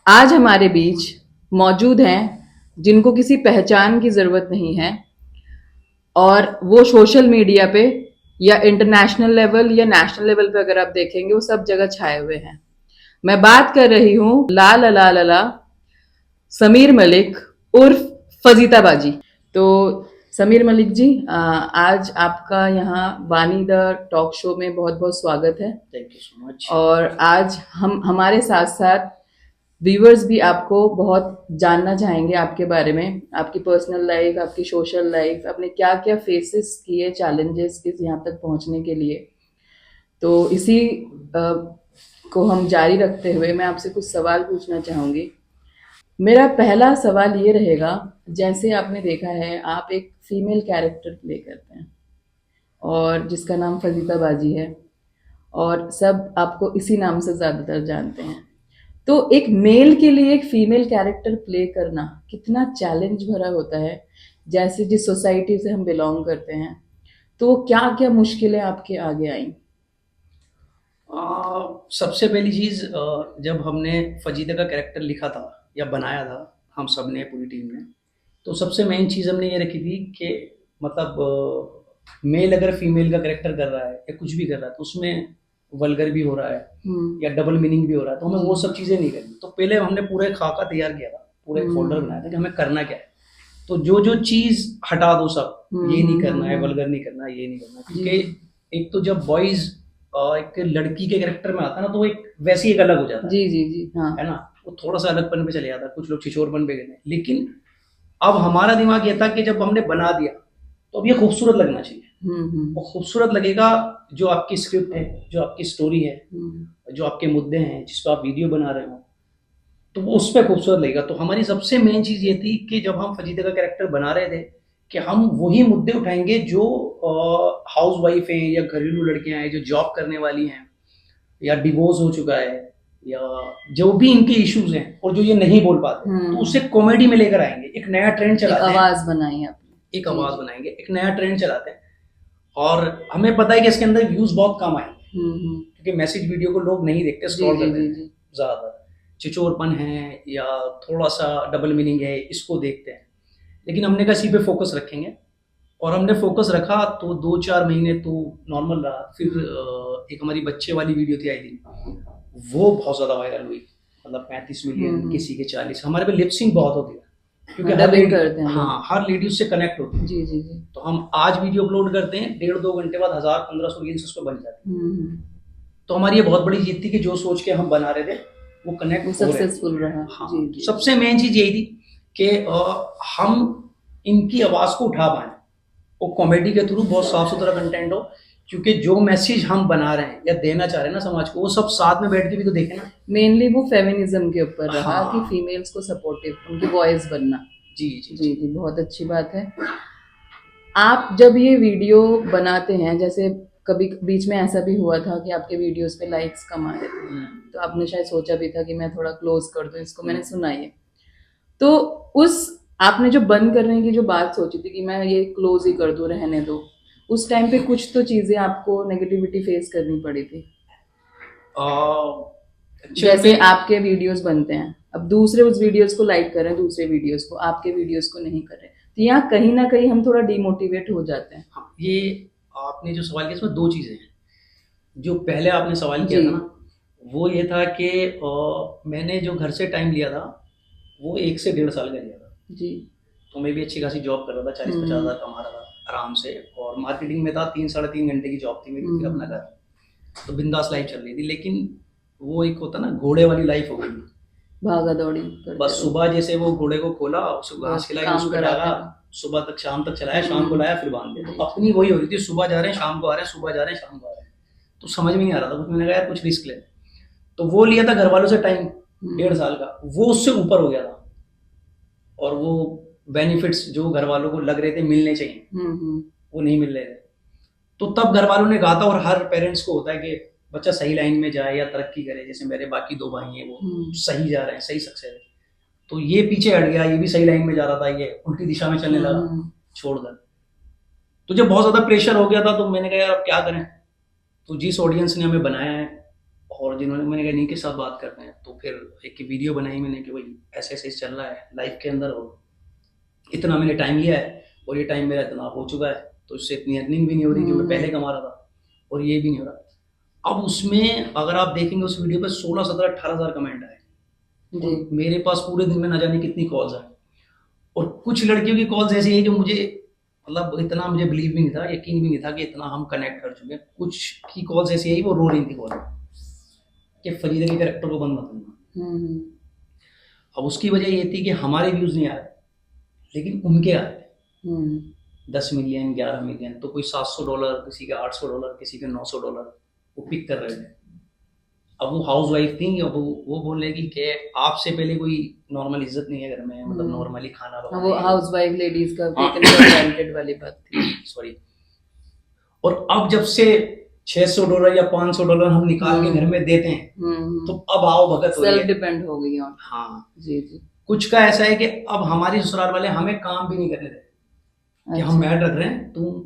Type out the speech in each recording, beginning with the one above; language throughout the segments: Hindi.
आज हमारे बीच मौजूद हैं जिनको किसी पहचान की ज़रूरत नहीं है और वो सोशल मीडिया पे या इंटरनेशनल लेवल या नेशनल लेवल पे अगर आप देखेंगे वो सब जगह छाए हुए हैं। मैं बात कर रही हूँ ला ला ला ला ला समीर मलिक उर्फ फजीताबाजी। तो समीर मलिक जी, आज आपका यहाँ वानी द टॉक शो में बहुत बहुत स्वागत है। Thank you so much. और आज हम हमारे साथ साथ व्यूअर्स भी आपको बहुत जानना चाहेंगे आपके बारे में, आपकी पर्सनल लाइफ, आपकी सोशल लाइफ, आपने क्या क्या फेसेस किए, चैलेंजेस इस यहाँ तक पहुँचने के लिए। तो इसी को हम जारी रखते हुए मैं आपसे कुछ सवाल पूछना चाहूँगी। मेरा पहला सवाल ये रहेगा, जैसे आपने देखा है आप एक फीमेल कैरेक्टर प्ले करते हैं और जिसका नाम फजीता बाजी है और सब आपको इसी नाम से ज़्यादातर जानते हैं। तो एक मेल के लिए एक फीमेल कैरेक्टर प्ले करना कितना चैलेंज भरा होता है, जैसे जिस सोसाइटी से हम बिलोंग करते हैं। तो क्या क्या मुश्किलें आपके आगे आई? सबसे पहली चीज़, जब हमने फजीदा का कैरेक्टर लिखा था या बनाया था, हम सब ने, पूरी टीम ने, तो सबसे मेन चीज़ हमने ये रखी थी कि मतलब मेल अगर फीमेल का कैरेक्टर कर रहा है या कुछ भी कर रहा है तो उसमें वल्गर भी हो रहा है या डबल मीनिंग भी हो रहा है, तो हमें वो सब चीज़ें नहीं करनी। तो पहले हमने पूरा एक खाका तैयार किया था, पूरा एक फोल्डर बनाया था कि हमें करना क्या है। तो जो जो चीज़ हटा दो सब, ये नहीं करना है, वल्गर नहीं करना, ये नहीं करना, क्योंकि एक तो जब बॉयज एक लड़की के कैरेक्टर में आता है ना, तो वो एक वैसे एक अलग हो जाता जी जी जी, हाँ। है ना, वो थोड़ा सा अलगपन पे चले जाता है, कुछ लोग छिछोरपन पे गए। लेकिन अब हमारा दिमाग ये था कि जब हमने बना दिया तो अब ये खूबसूरत लगना चाहिए। वो खूबसूरत लगेगा जो आपकी स्क्रिप्ट है, जो आपकी स्टोरी है, जो आपके मुद्दे हैं, जिस पर आप वीडियो बना रहे हो, तो वो उस पर खूबसूरत लगेगा। तो हमारी सबसे मेन चीज़ ये थी कि जब हम फजीदा का कैरेक्टर बना रहे थे कि हम वही मुद्दे उठाएंगे जो हाउस वाइफ हैं या घरेलू लड़कियां हैं जो जॉब करने वाली हैं या डिवोर्स हो चुका है या जो भी इनके इश्यूज हैं और जो ये नहीं बोल पाते, तो उसे कॉमेडी में लेकर आएंगे, एक नया ट्रेंड चलाते हैं, आवाज बनाई आपने, एक आवाज बनाएंगे, एक नया ट्रेंड चलाते हैं। और हमें पता है कि इसके अंदर व्यूज बहुत कम आएंगे क्योंकि मैसेज वीडियो को लोग नहीं देखते, स्क्रॉल करते हैं ज्यादातर, चिचोरपन है या थोड़ा सा डबल मीनिंग है, इसको देखते हैं। लेकिन हमने कहा इसी पे फोकस रखेंगे और हमने फोकस रखा तो 2-4 महीने तो नॉर्मल रहा। फिर एक हमारी बच्चे वाली वीडियो थी, आई थिंक वो बहुत ज्यादा वायरल हुई, मतलब 35 मिलियन, किसी के 40। हमारे पे लिपसिंग बहुत होती है क्योंकि हर लेडी, हाँ, हर लेडी उससे कनेक्ट होती है। जी जी जी। तो हम आज वीडियो अपलोड करते हैं, 1.5-2 घंटे बाद 1000-1500 रील्स उस पर बन जाती है। तो हमारी ये बहुत बड़ी जीत थी कि जो सोच के हम बना रहे थे वो कनेक्ट हो रहे, सक्सेसफुल रहा। हाँ, जी, जी। सबसे मेन चीज यही थी कि हम इनकी आवाज को उठा पाए, वो कॉमेडी के थ्रू बहुत साफ सुथरा कंटेंट हो, क्योंकि जो मैसेज हम बना रहे हैं या देना चाह रहे हैं ना समाज को, वो सब साथ में बैठ के भी तो देखे ना। मेनली वो फेमिनिज्म के ऊपर रहा, हाँ, कि फीमेल्स को सपोर्टिव, उनकी वॉइस बनना। जी जी जी जी, बहुत अच्छी बात है। आप जब ये वीडियो बनाते हैं, जैसे कभी बीच में ऐसा भी हुआ था कि आपके वीडियोस पे लाइक्स कम आ रहे थे, तो आपने शायद सोचा भी था कि मैं थोड़ा क्लोज कर दूं इसको, मैंने सुना है। तो उस आपने जो बंद करने की जो बात सोची थी कि मैं ये क्लोज ही कर दूं, रहने दो, उस टाइम पे कुछ तो चीजें आपको नेगेटिविटी फेस करनी पड़ी थी। जैसे आपके वीडियोस बनते हैं, अब दूसरे उस वीडियोस को लाइक कर रहे हैं, दूसरे वीडियोस को, आपके वीडियोस को नहीं कर रहे, तो यहाँ कहीं ना कहीं हम थोड़ा डिमोटिवेट हो जाते हैं। हाँ, ये आपने जो सवाल किया इसमें दो चीजें हैं। जो पहले आपने सवाल किया था ना, वो ये था कि मैंने जो घर से टाइम लिया था वो 1 से 1.5 साल का लिया था जी। तो मैं भी अच्छी खासी जॉब कर रहा था, 40-50 हज़ार कमा रहा था आराम से, और मार्केटिंग में था, 3-3.5 घंटे की जॉब थी मेरी, फिर अपना घर, तो बिंदास लाइफ चल रही थी। लेकिन वो एक होता ना, घोड़े वाली लाइफ हो गई, भागा दौड़ी, बस सुबह जैसे वो घोड़े को खोला, उसे घास खिलाई, उस पर डाला, सुबह तक शाम तक चलाया, शाम को लाया, फिर बांध दिया। तो अपनी वही हो रही थी, सुबह जा रहे हैं शाम को आ रहे हैं, सुबह जा रहे हैं शाम को आ रहे हैं, तो समझ में नहीं आ रहा था कुछ। मैंने कहा यार कुछ रिस्क ले, तो वो लिया था घर वालों से टाइम 1.5 साल का, वो उससे ऊपर हो गया था, और वो बेनिफिट्स जो घर वालों को लग रहे थे मिलने चाहिए, वो नहीं मिल रहे थे। तो तब घर वालों ने कहा था, और हर पेरेंट्स को होता है कि बच्चा सही लाइन में जाए या तरक्की करे। जैसे मेरे बाकी 2 भाई हैं, वो सही जा रहे हैं, सही सक्सेस है, तो ये पीछे हट गया, ये भी सही लाइन में जा रहा था, ये उल्टी दिशा में चलने लगा छोड़कर। तो जब बहुत ज्यादा प्रेशर हो गया था, तो मैंने कहा यार अब क्या करें। तो जिस ऑडियंस ने हमें बनाया है और जिन्होंने, मैंने कहा इन्हीं के साथ बात करते हैं, तो फिर एक वीडियो बनाई मैंने कि भाई ऐसे ऐसे चल रहा है लाइफ के अंदर, और इतना मैंने टाइम लिया है और ये टाइम मेरा इतना हो चुका है, तो इससे इतनी अर्निंग भी नहीं हो रही जो मैं पहले कमा रहा था, और ये भी नहीं हो रहा। अब उसमें अगर आप देखेंगे उस वीडियो पे 16, 17, 18,000 कमेंट आए, जी। और मेरे पास पूरे दिन में ना जाने कितनी कॉल्स आए, और कुछ लड़कियों की कॉल्स ऐसी है जो मुझे, मतलब इतना मुझे बिलीव भी नहीं था, यकीन भी नहीं था कि इतना हम कनेक्ट कर चुके हैं। कुछ की कॉल्स ऐसी आई वो रो रही थी कॉल कि फरीदा के कैरेक्टर को बंद मत करना। अब उसकी वजह ये थी कि हमारे व्यूज नहीं आ रहे, लेकिन उनके आ रहे 10 मिलियन, 11 मिलियन, तो कोई $700, किसी के $800, किसी के $900 वो पिक कर रहे थे। अब वो हाउस वाइफ थी, अब वो बोल रही कि आपसे पहले कोई नॉर्मल इज्जत नहीं है घर में, मतलब नॉर्मली खाना हाँ, पकाना वो है। हाउस वाइफ लेडीज का हाँ। टेकन फॉर ग्रांटेड वाली बात थी। सॉरी। और अब जब से $600 या $500 हम निकाल के घर में देते हैं, तो अब आओ भगत हो रही सेल्फ है। डिपेंड हो गई ऑन। हाँ, जी जी। कुछ का ऐसा है कि अब हमारी ससुराल वाले हमें काम भी नहीं करने देते, कि हम मैड रख रहे हैं, तुम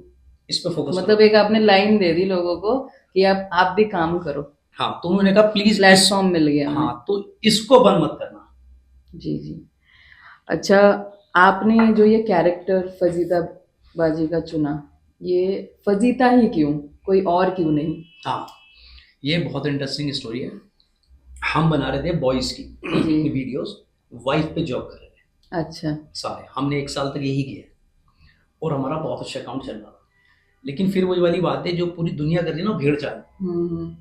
इस पे फोकस मतलब एक आपने लाइन दे दी लोगों को कि आप भी काम करो। हाँ, तो उन्होंने कहा प्लीज प्लेटफॉर्म मिल गया। हाँ, तो इसको बंद मत करना। जी जी। अच्छा, आपने जो ये कैरेक्टर फजीता बाजी का चुना, ये फजीता ही क्यों, कोई और क्यों नहीं? हाँ, ये बहुत इंटरेस्टिंग स्टोरी है। हम बना रहे थे बॉयज की वीडियोस, वाइफ पे जॉब कर रहे थे। अच्छा। सारे हमने 1 साल तक यही किया, और हमारा बहुत अच्छा अकाउंट चल रहा था। लेकिन फिर वही वाली बात है जो पूरी दुनिया कर रही है ना, भेड़ चाल।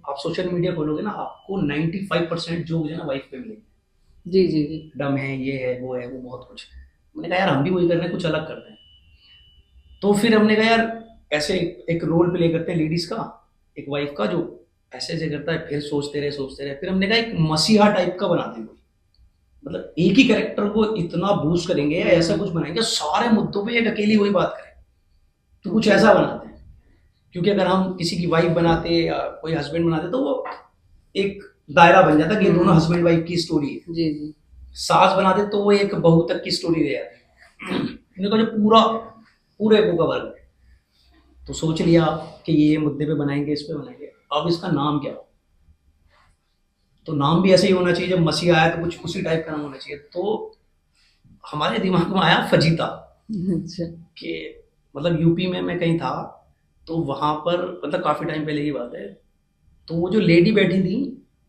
आप सोशल मीडिया खोलोगे ना, आपको 95% जो है ना वाइफ पे मिलेगी। जी जी जी। डम है, ये है, वो है, वो बहुत कुछ। मैंने कहा यार हम भी वही कर रहे हैं, कुछ अलग कर रहे हैं। तो फिर हमने कहा यार ऐसे एक रोल प्ले करते हैं लेडीज का, एक वाइफ का जो ऐसे ऐसे करता है। फिर सोचते रहे, फिर हमने कहा एक मसीहा टाइप का बनाते हैं, मतलब एक ही कैरेक्टर को इतना बूस्ट करेंगे, ऐसा कुछ बनाएंगे सारे मुद्दों पे एक अकेली वही बात करें, तो कुछ ऐसा बनाते हैं। क्योंकि अगर हम किसी की वाइफ बनाते या कोई हस्बैंड बनाते तो वो एक दायरा बन जाता कि ये दोनों हस्बैंड वाइफ की स्टोरी है। जी जी। सास बनाते तो वो एक बहू तक की स्टोरी दे जाती। इनको जो पूरे को कवर करे, तो सोच लिया कि ये मुद्दे पे बनाएंगे, इस पे बनाएंगे। अब इसका नाम क्या हो, तो नाम भी ऐसे ही होना चाहिए। जब मसीहा आया तो कुछ उसी टाइप का नाम होना चाहिए। तो हमारे दिमाग में आया फजीता। अच्छा। कि मतलब यूपी में मैं कहीं था, तो वहां पर मतलब काफी टाइम पहले की बात है, तो वो जो लेडी बैठी थी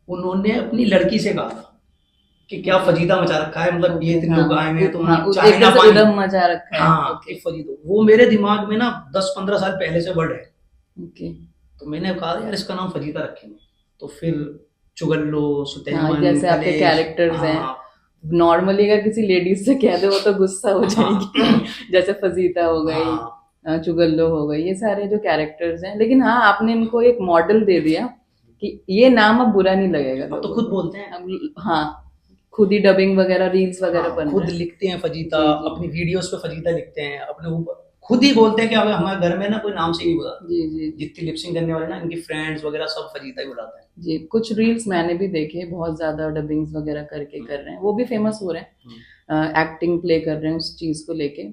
उन्होंने अपनी लड़की से कहा था कि क्या फजीता मचा रखा है, मतलब ये इतने लोग आए हुए हैं, तो चाय ना पानी उदम मचा रखा है। हाँ, कि फजीता। वो मेरे दिमाग में ना 10-15 साल पहले से वर्ड है। ओके। तो मैंने कहा यार इसका नाम फजीता रखेंगे। तो फिर चुगल्लो, सुतैमन, जैसे आपके कलेश, कैरेक्टर्स हैं, नॉर्मली अगर किसी लेडीज से कह दे वो तो गुस्सा हो जाएगी। जैसे फजीता हो गई, चुगल्लो हो गई, ये सारे जो कैरेक्टर्स हैं। लेकिन हाँ, आपने इनको एक मॉडल दे दिया कि ये नाम अब बुरा नहीं लगेगा। अब तो खुद बोलते हैं। अब हाँ, खुद ही डबिंग वगैरह, रील्स वगैरह बन खुद रहे हैं। लिखते हैं फजीता, जी, जी। अपनी वीडियोस पे फजीता लिखते हैं, अपने ऊपर खुद ही बोलते हैं कि अब हमारे घर में ना कोई नाम से नहीं बुलाता। जी जी। जितनी लिपसिंग करने वाले ना इनकी फ्रेंड्स वगैरह सब फजीता ही बुलाते हैं। जी, कुछ रील्स मैंने भी देखे, बहुत ज्यादा डबिंग्स वगैरह करके कर रहे हैं, वो भी फेमस हो रहे हैं, एक्टिंग प्ले कर रहे हैं उस चीज को लेके।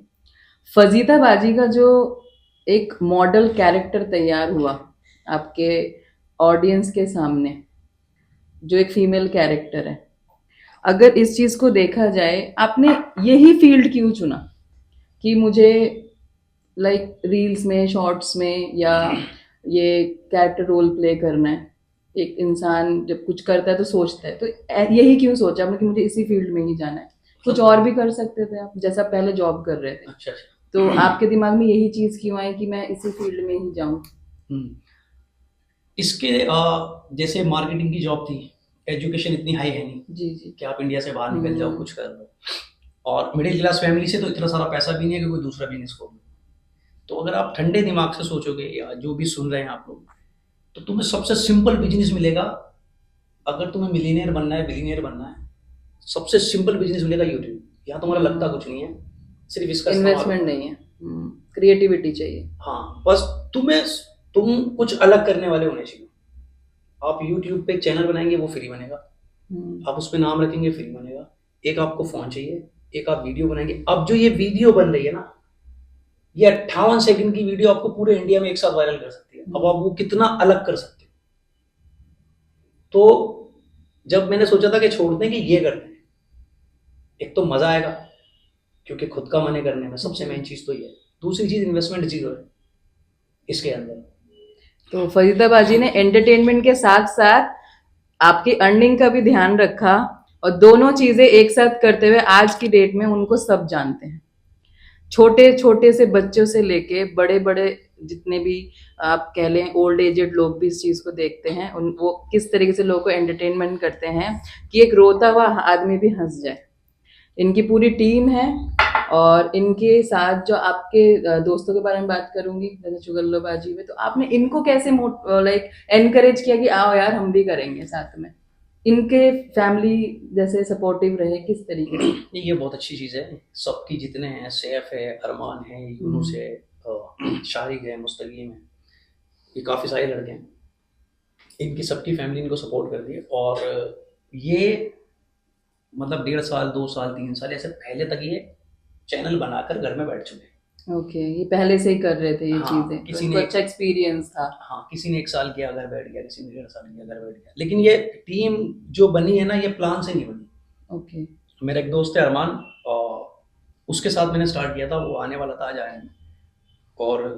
फजीता बाजी का जो एक मॉडल कैरेक्टर तैयार हुआ आपके ऑडियंस के सामने, जो एक फीमेल कैरेक्टर है, अगर इस चीज को देखा जाए, आपने यही फील्ड क्यों चुना कि मुझे लाइक रील्स में, शॉर्ट्स में, या ये कैरेक्टर रोल प्ले करना है? एक इंसान जब कुछ करता है तो सोचता है, तो यही क्यों सोचा आपने कि मुझे इसी फील्ड में ही जाना है? कुछ और भी कर सकते थे आप, जैसा पहले जॉब कर रहे थे। अच्छा। तो आपके दिमाग में यही चीज क्यों आई कि मैं इसी फील्ड में ही जाऊं? इसके जैसे मार्केटिंग की जॉब थी, एजुकेशन इतनी हाई है नहीं जी जी। कि आप इंडिया से बाहर निकल जाओ कुछ कर लो, और मिडिल क्लास फैमिली से तो इतना सारा पैसा भी नहीं है कि कोई दूसरा बिजनेस खोलो। तो अगर आप ठंडे दिमाग से सोचोगे, या जो भी सुन रहे हैं आप लोग, तो तुम्हें सबसे सिंपल बिजनेस मिलेगा। अगर तुम्हें मिलीनियर बनना है, बिलीनियर बनना है, सबसे सिंपल बिजनेस मिलेगा यूट्यूब। यहाँ तुम्हारा लगता कुछ नहीं है, सिर्फ इसका इन्वेस्टमेंट नहीं है, क्रिएटिविटी चाहिए। हाँ, बस तुम कुछ अलग करने वाले होने चाहिए। आप यूट्यूब पे एक चैनल बनाएंगे, वो फ्री बनेगा। आप उस पर नाम रखेंगे, फ्री बनेगा। एक आपको फोन चाहिए, एक आप वीडियो बनाएंगे। अब जो ये वीडियो बन रही है ना, ये 58 सेकंड की वीडियो आपको पूरे इंडिया में एक साथ वायरल कर सकती है। अब आप वो कितना अलग कर सकते हो। तो जब मैंने सोचा था कि छोड़ते हैं कि ये करते हैं, एक तो मजा आएगा क्योंकि खुद का मन है करने में, सबसे मेन चीज तो ये है। दूसरी चीज इन्वेस्टमेंट जीरो है इसके अंदर। तो फरीदाबाजी ने एंटरटेनमेंट के साथ साथ आपकी अर्निंग का भी ध्यान रखा, और दोनों चीजें एक साथ करते हुए आज की डेट में उनको सब जानते हैं। छोटे छोटे से बच्चों से लेके बड़े बड़े जितने भी आप कह लें ओल्ड एजेड लोग भी इस चीज को देखते हैं, उन वो किस तरीके से लोगों को एंटरटेनमेंट करते हैं कि एक रोता हुआ आदमी भी हंस जाए। इनकी पूरी टीम है। और इनके साथ जो आपके दोस्तों के बारे में बात करूंगी जैसे चुगल्लोबाजी में, तो आपने इनको कैसे लाइक एनकरेज किया कि आओ यार हम भी करेंगे साथ में? इनके फैमिली जैसे सपोर्टिव रहे किस तरीके से? नहीं, ये बहुत अच्छी चीज़ है। सबकी जितने हैं, सैफ है, अरमान है, यूनुस है, शारिक है, मुस्तकीम है, ये काफ़ी सारे लड़के हैं। इनकी सबकी फैमिली इनको सपोर्ट कर दी है। और ये मतलब 1.5 साल 2 साल 3 साल ऐसे पहले तक ये चैनल बनाकर घर में बैठ चुके हैं। ओके, ये पहले से ही कर रहे थे ये हाँ, चीजें, किसी तो ने अच्छा एक्सपीरियंस था। हाँ, किसी ने 1 साल किया घर बैठ गया, किसी ने 1.5 साल किया घर बैठ गया। लेकिन ये टीम जो बनी है ना, ये प्लान से नहीं बनी। ओके। मेरा एक दोस्त है अरमान, और उसके साथ मैंने स्टार्ट किया था, वो आने वाला था, आज आया नहीं। और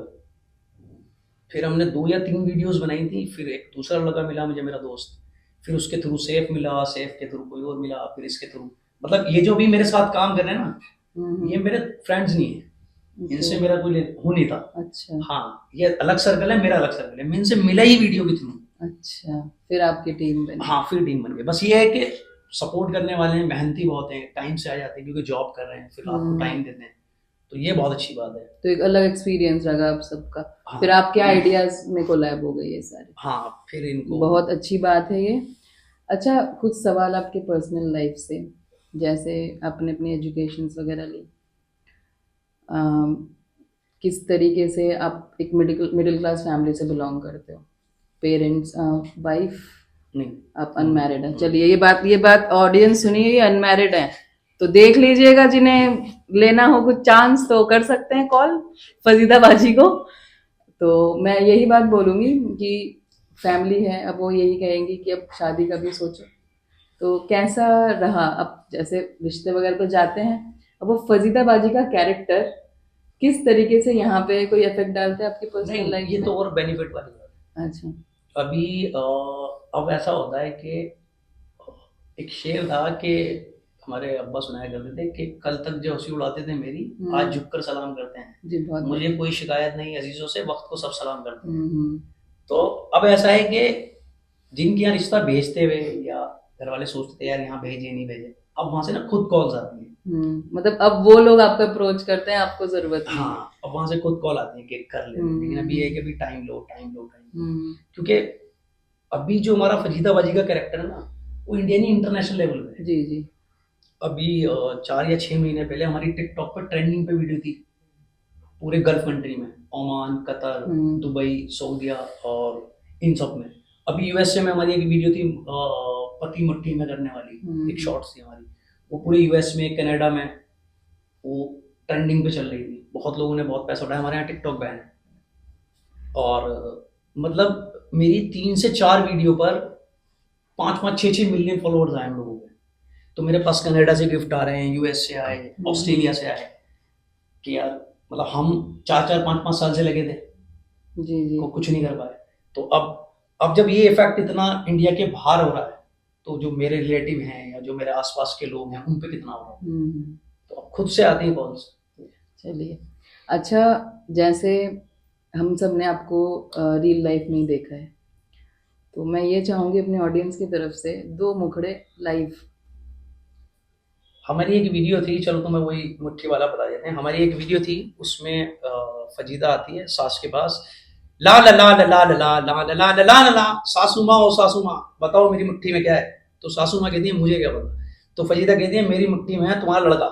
फिर हमने 2 या 3 वीडियोस बनाई थी। फिर एक दूसरा लड़का मिला मुझे, मेरा दोस्त, फिर उसके थ्रू सैफ मिला, सैफ के थ्रू कोई और मिला, फिर इसके थ्रू, मतलब ये जो भी मेरे साथ काम कर रहे हैं ना, ये मेरे फ्रेंड्स नहीं है, इनसे मेरा कोई हो नहीं था। अच्छा। हाँ, ये अलग सर्कल है, मेरा अलग सर्कल है, मैं इनसे मिला ही वीडियो के थ्रू। अच्छा, फिर आपकी टीम बनी। हाँ, फिर टीम बन गई। बस ये है कि सपोर्ट करने वाले हैं, मेहनती बहुत हैं, टाइम से आ जाते हैं क्योंकि जॉब कर रहे हैं, फिर रात को टाइम देते हैं, तो ये बहुत अच्छी बात है। तो एक अलग एक्सपीरियंस रहा आप सबका। हाँ, फिर आपके आइडियाज में कोलैब हो गए ये सारे। हाँ, फिर इनको बहुत अच्छी बात है ये। अच्छा, कुछ सवाल आपके पर्सनल लाइफ से, जैसे आपने अपनी एजुकेशन वगैरह ली, अम, किस तरीके से आप एक मिडिल क्लास फैमिली से बिलोंग करते हो? पेरेंट्स, वाइफ, नहीं, आप अनमैरिड हैं? चलिए, ये बात ऑडियंस सुनिए, ये अनमैरिड है तो देख लीजिएगा, जिन्हें लेना हो कुछ चांस तो कर सकते हैं कॉल फजीदाबाजी को। तो मैं यही बात बोलूंगी कि फैमिली है, अब वो यही कहेंगी कि अब शादी का भी सोचो। तो कैसा रहा, अब जैसे रिश्ते वगैरह तो जाते हैं, अब वो फजीदाबाजी का कैरेक्टर किस तरीके से यहाँ पे कोई इफेक्ट डालता है आपकी पर्सनल नहीं, लाइफ ये में? तो और बेनिफिट वाली बात है। अच्छा। अभी अब ऐसा होता है कि एक शेर था कि हमारे अब्बा सुनाया करते थे कि कल तक जो हंसी उड़ाते थे मेरी, आज झुककर सलाम करते हैं। जी, बहुत मुझे कोई शिकायत नहीं अजीजों से, वक्त को सब सलाम करते हैं। हम्म। तो अब ऐसा है कि जिनके यहाँ रिश्ता भेजते हुए या घर वाले सोचते थे यार यहाँ भेजे नहीं भेजे, अब वहां से ना खुद कॉल्स आती हैं। मतलब अब वो लोग आपको अप्रोच करते हैं, आपको जरूरत नहीं है। हाँ, अब वहां से खुद कॉल आती है कि कर ले, लेकिन अभी ये है कि अभी टाइम लो, टाइम लो, टाइम लो। क्योंकि अभी जो हमारा फरीदाबाजी का कैरेक्टर है ना, वो इंडियन ही इंटरनेशनल लेवल पे है। जी जी। अभी 4 या 6 महीने पहले हमारी टिकटॉक पर ट्रेंडिंग पे वीडियो थी पूरे गल्फ कंट्री में, ओमान, कतर, दुबई, सऊदीया और इन सब में। अभी यूएसए में हमारी एक वीडियो थी, पति मुट्ठी में करने वाली एक शॉर्ट्स थी हमारी, वो पूरे यूएस में, कनाडा में वो ट्रेंडिंग पे चल रही थी। बहुत लोगों ने बहुत पैसा उठाया, हमारे यहाँ टिकटॉक बैन है। और मतलब मेरी 3 से 4 वीडियो पर 5-5, 6-6 मिलियन फॉलोअर्स आए हम लोगों के। तो मेरे पास कनाडा से गिफ्ट आ रहे हैं, यूएस से आए, ऑस्ट्रेलिया से आए, कि यार मतलब हम 4-4, 5-5 साल से लगे थे, जी जी। को कुछ नहीं कर पाए। तो अब जब ये इफेक्ट इतना इंडिया के बाहर हो रहा है, तो जो मेरे रिलेटिव हैं या जो मेरे आसपास के लोग हैं उन पे कितना हो रहा है, तो अब खुद से आती है कॉल्स। चलिए, अच्छा, जैसे हम सब ने आपको रियल लाइफ में ही देखा है, तो मैं ये चाहूंगी अपने ऑडियंस की तरफ से 2 मुखड़े लाइव। हमारी एक वीडियो थी, चलो तो मैं वही मुट्ठी वाला बता देते हैं। हमारी एक वीडियो थी, उसमें फजीदा आती है सास के पास, ला ला ला ला ला ला ला ला ला ला ला ला ला, सासू माँ, ओ सासू माँ, बताओ मेरी मुट्ठी में क्या है? तो सासू माँ कहती है मुझे क्या पता। तो फजीदा कहती है मेरी मुट्ठी में है तुम्हारा लड़का।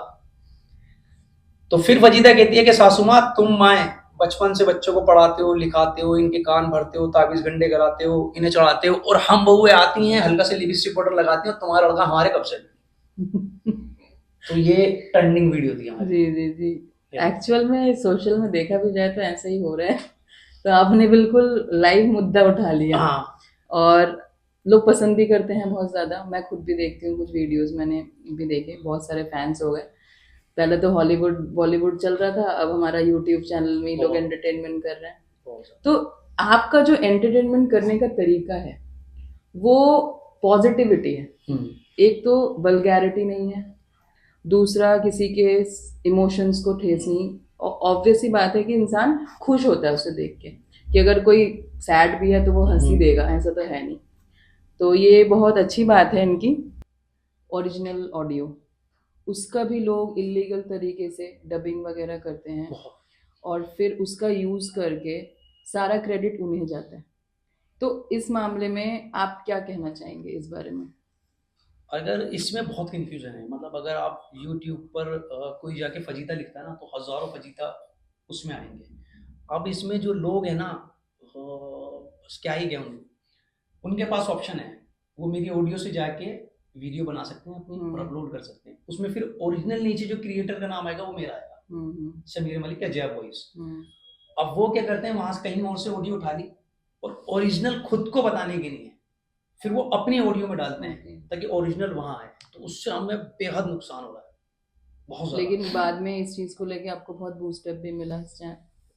तो फिर फजीदा कहती है कि सासू माँ, तुम माए बचपन से बच्चों को पढ़ाते हो, लिखाते हो, इनके कान भरते हो, ताबीज गंडे कराते हो, इन्हें चढ़ाते हो, और हम बहुएं आती हैं हल्का से लिपस्टिक पाउडर लगाती हैं, तुम्हारा लड़का हमारे कब्जे में। तो ये ट्रेंडिंग वीडियो थी हमारी। जी जी जी। एक्चुअल में सोशल में देखा भी जाए तो ऐसे ही हो रहा है, तो आपने बिल्कुल लाइव मुद्दा उठा लिया। हाँ। और लोग पसंद भी करते हैं बहुत ज़्यादा। मैं खुद भी देखती हूँ, कुछ वीडियोस मैंने भी देखे, बहुत सारे फैंस हो गए। पहले तो हॉलीवुड बॉलीवुड चल रहा था, अब हमारा यूट्यूब चैनल में ही लोग बहुत एंटरटेनमेंट कर रहे हैं। बहुत ज्यादा। तो आपका जो एंटरटेनमेंट करने का तरीका है वो पॉजिटिविटी है। हम्म। एक तो वल्गैरिटी नहीं है, दूसरा किसी के इमोशंस को ठेस नहीं। ऑब्वियस ही बात है कि इंसान खुश होता है उसे देख के, कि अगर कोई सैड भी है तो वो हंसी देगा, ऐसा तो है नहीं। तो ये बहुत अच्छी बात है इनकी। ओरिजिनल ऑडियो, उसका भी लोग इलीगल तरीके से डबिंग वगैरह करते हैं, बहुत। और फिर उसका यूज़ करके सारा क्रेडिट उन्हें जाता है। तो इस मामले में आप क्या कहना चाहेंगे इस बारे में? अगर इसमें बहुत कंफ्यूजन है, मतलब अगर आप यूट्यूब पर कोई जाके फजीता लिखता है ना, तो हजारों फजीता उसमें आएंगे। अब इसमें जो लोग हैं ना, क्या ही क्या उनके पास ऑप्शन है, वो मेरी ऑडियो से जाके वीडियो बना सकते हैं अपनी और अपलोड कर सकते हैं। उसमें फिर ओरिजिनल नीचे जो क्रिएटर का नाम आएगा वो मेरा आएगा, समीर मलिक या जय वॉइस। अब वो क्या करते हैं, वहां से कहीं और से ऑडियो उठा ली और ओरिजिनल खुद को बताने के लिए फिर वो अपनी ऑडियो में डालते हैं ताकि ओरिजिनल वहां आए। तो उससे हमें बेहद नुकसान हो रहा है, बहुत ज्यादा। लेकिन बाद में इस चीज को लेके आपको बहुत बूस्टअप भी मिला इस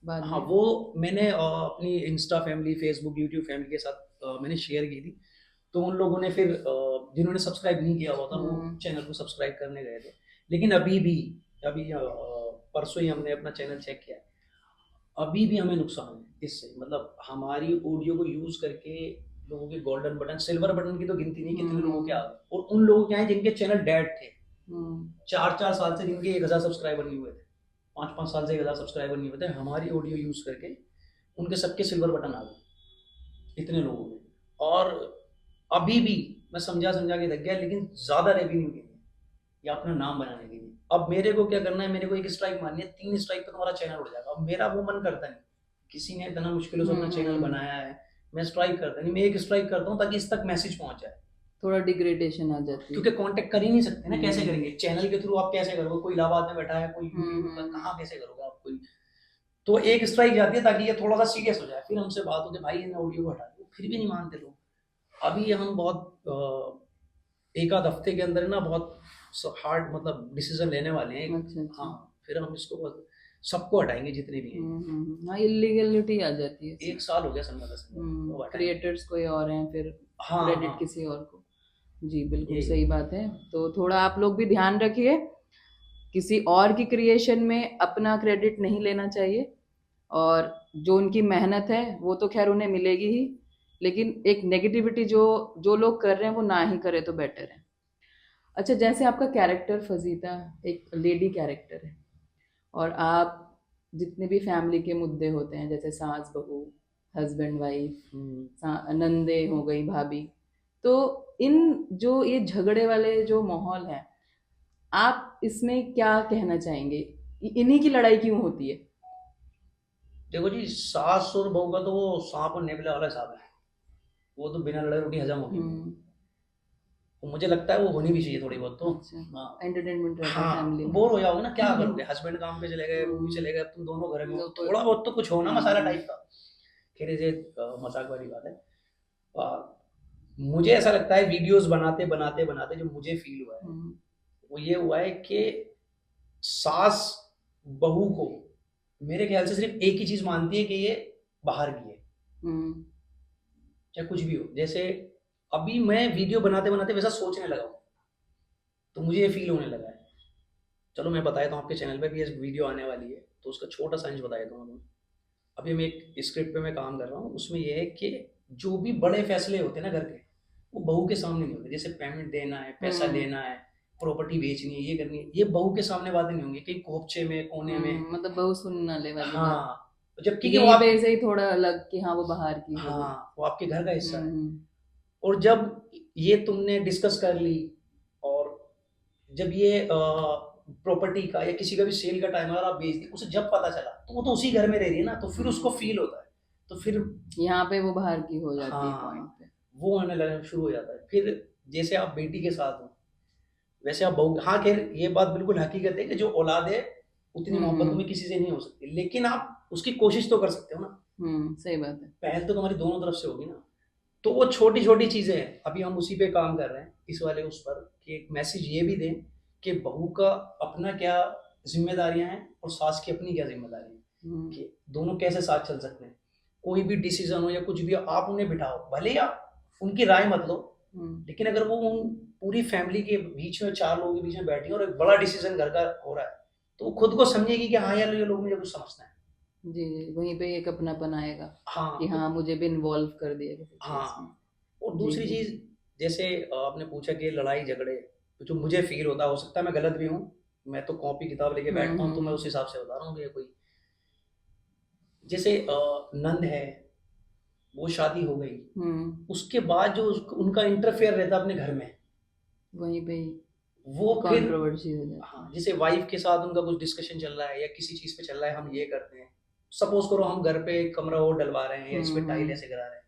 बाद हाँ, में। वो मैंने अपनी Insta family, Facebook, YouTube family के साथ मैंने शेयर की थी। तो उन लोगों ने फिर जिन्होंने सब्सक्राइब नहीं किया हुआ था वो चैनल को सब्सक्राइब करने गए थे। लेकिन अभी परसों ही हमने अपना चैनल चेक किया, अभी भी हमें नुकसान है इससे। मतलब हमारी ऑडियो को यूज करके लोगों के गोल्डन बटन, सिल्वर बटन की तो गिनती नहीं कितने लोगों के आ गए, और उन लोगों के आए जिनके चैनल डेड थे 4 4 साल से, जिनके 1000 सब्सक्राइबर नहीं हुए थे, 5 5 साल से 1000 सब्सक्राइबर नहीं हुए थे, हमारी ऑडियो यूज करके उनके सबके सिल्वर बटन आ गए इतने लोगों में। और अभी भी मैं समझा समझा के थक गया, लेकिन ज्यादा रेवेन्यू के लिए या अपना नाम बनाने के लिए। अब मेरे को क्या करना है, मेरे को एक स्ट्राइक मारनी है, 3 स्ट्राइक पे तुम्हारा चैनल उड़ जाएगा। अब मेरा वो मन करता नहीं, किसी ने इतना मुश्किलों से अपना चैनल बनाया है, मैं स्ट्राइक करता नहीं, मैं एक स्ट्राइक करता हूँ ताकि इस तक मैसेज पहुंच जाए। थोड़ा डिग्रेडेशन आ जाती है, क्योंकि कांटेक्ट कर ही नहीं सकते ना, कैसे करेंगे चैनल के थ्रू? आप कैसे करोगे? कोई इलाहाबाद में बैठा है, कोई कहाँ कैसे करोगे आप? कोई तो एक स्ट्राइक जाती है ताकि ये थोड़ा सा सीरियस हो जाए, फिर हमसे बात होती है, भाई इन ऑडियो को हटा दो, फिर भी नहीं मानते लोग। अभी हम बहुत एक आध हफ्ते के अंदर ना बहुत हार्ड मतलब डिसीजन लेने वाले हैं। अच्छा। हाँ, फिर हम इसको बहुत सबको हटाएंगे जितने भी हैं। हाँ, इलीगलिटी आ जाती है। 1 साल हो गया संभव से क्रिएटर्स कोई और हैं, फिर हाँ क्रेडिट हाँ, किसी और को। जी बिल्कुल ये सही बात है। तो थोड़ा आप लोग भी ध्यान रखिए, किसी और की क्रिएशन में अपना क्रेडिट नहीं लेना चाहिए। और जो उनकी मेहनत है वो तो खैर उन्हें मिलेगी ही, लेकिन एक नेगेटिविटी जो जो लोग कर रहे हैं वो ना ही करे तो बेटर है। अच्छा, जैसे आपका कैरेक्टर फजीता एक लेडी कैरेक्टर है, और आप जितने भी फैमिली के मुद्दे होते हैं, जैसे सास बहू, हस्बैंड वाइफ, नंदे हो गई, भाभी, तो इन जो ये झगड़े वाले जो माहौल है, आप इसमें क्या कहना चाहेंगे? इन्हीं की लड़ाई क्यों होती है? देखो जी, सास और बहू का तो वो सांप और नेवले वाला हिसाब है, वो तो बिना लड़ाई रोटी हजम होगी। तो मुझे लगता है वो होनी भी चाहिए थोड़ी बहुत तो। अच्छा, हाँ एंटरटेनमेंट रहता है हाँ, फैमिली में। बोर हो जाओगे ना, क्या करोगे? हस्बैंड काम पे चले गए, वो भी चले गए, अब तुम दोनों घर में हो, थोड़ा बहुत तो कुछ हो ना मसाला टाइप का। खैर ये मजाक वाली बात है। आ, मुझे ऐसा लगता है वीडियोस बनाते बनाते बनाते जो मुझे फील हुआ है वो ये हुआ है कि सास बहू को मेरे ख्याल से सिर्फ एक ही चीज मानती है कि ये बाहर की है, चाहे कुछ भी हो। जैसे अभी मैं वीडियो बनाते बनाते वैसा सोचने लगा हूँ, तो मुझे ये फील होने लगा है। चलो मैं बताया था आपके चैनल पे भी ये वीडियो आने वाली है, तो उसका छोटा सा अंश बताया था मैं। अभी मैं एक स्क्रिप्ट पे मैं काम कर रहा हूँ, उसमें ये है कि जो भी बड़े फैसले होते हैं ना घर के, वो बहू के सामने नहीं होते। जैसे पेमेंट देना है, पैसा लेना है, प्रॉपर्टी बेचनी है, ये करनी है, ये बहू के सामने बातें नहीं होंगी, कहीं कोपचे में कोने में। मतलब बहू सुनने वाली बात। हाँ, जबकि कि वो यहीं पे ऐसे ही थोड़ा अलग कि हाँ वो बाहर की है। हाँ, वो आपके घर का हिस्सा है। और जब ये तुमने डिस्कस कर ली, और जब ये प्रॉपर्टी का या किसी का भी सेल का टाइम अगर आप बेच दी, उसे जब पता चला तो वो तो उसी घर में रह रही है ना, तो फिर उसको फील होता है, तो फिर यहाँ पे वो बाहर की हो जाती है हाँ, पॉइंट पे। वो आने लगना शुरू हो जाता है। फिर जैसे आप बेटी के साथ हो वैसे आप बहू। हाँ खैर ये बात बिल्कुल हकीकत है कि जो औलाद है उतनी मोहब्बत तुम्हें किसी से नहीं हो सकती, लेकिन आप उसकी कोशिश तो कर सकते हो ना। सही बात है। पहल तो तुम्हारी दोनों तरफ से होगी ना। तो वो छोटी छोटी चीजें हैं, अभी हम उसी पे काम कर रहे हैं इस वाले उस पर, कि एक मैसेज ये भी दें कि बहू का अपना क्या जिम्मेदारियां हैं और सास की अपनी क्या जिम्मेदारियां हैं, कि दोनों कैसे साथ चल सकते हैं। कोई भी डिसीजन हो या कुछ भी हो, आप उन्हें बिठाओ, भले ही आप उनकी राय मत लो, लेकिन अगर वो उन पूरी फैमिली के बीच में, 4 लोगों के बीच में बैठी है और एक बड़ा डिसीजन घर का हो रहा है, तो वो खुद को समझेगी कि हाँ यार ये लोग मुझे कुछ समझना है। जी, जी, वहीं पे एक अपनापन आएगा हाँ कि हाँ, मुझे भी इन्वॉल्व कर दिया किसी चीज़ में। हाँ। और जी, दूसरी जी। चीज, जैसे आपने पूछा कि लड़ाई झगड़े, तो जो मुझे फील होता है, हो सकता है मैं गलत भी हूँ, मैं तो कॉपी किताब लेके बैठता हूँ, तो मैं उस हिसाब से बता रहा हूँ कि कोई, जैसे नंद है, वो शादी हो गई, उसके बाद जो उनका इंटरफेयर रहता है अपने घर में, वहीं पे ही वो फिर, कंट्रोवर्सी हो जाती है। हाँ, जैसे वाइफ के साथ उनका कुछ डिस्कशन चल रहा है या किसी चीज पे चल रहा है, हम ये करते हैं, सपोज करो हम घर पे एक कमरा और डलवा रहे हैं या इस पे टाइल ऐसे करा रहे हैं,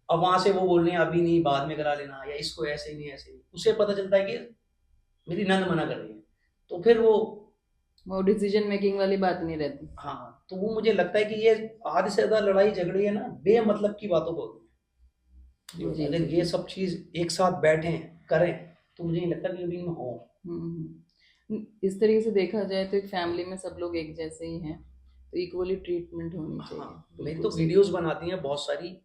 अब वहां से वो बोल रहे हैं अभी नहीं, बाद में करा लेना, या इसको ऐसे नहीं ऐसे नहीं, उसे पता चलता है कि मेरी नंद मना कर रही है, तो फिर वो डिसीजन मेकिंग वाली बात नहीं रहती। हाँ, तो वो मुझे लगता है कि ये आधे से ज्यादा लड़ाई झगड़े है ना बेमतलब की बातों को होती है। जी, अगर जी, ये जी। सब चीज एक साथ बैठे करें, तो मुझे नहीं लगता कि कभी इनमें हो। इस तरीके से देखा जाए तो एक फैमिली में सब लोग एक जैसे ही हैं, तो इक्वली ट्रीटमेंट होनी चाहिए। हाँ, मेरी बिल्कुल तो सही। वीडियोस बनाती हैं बहुत सारी,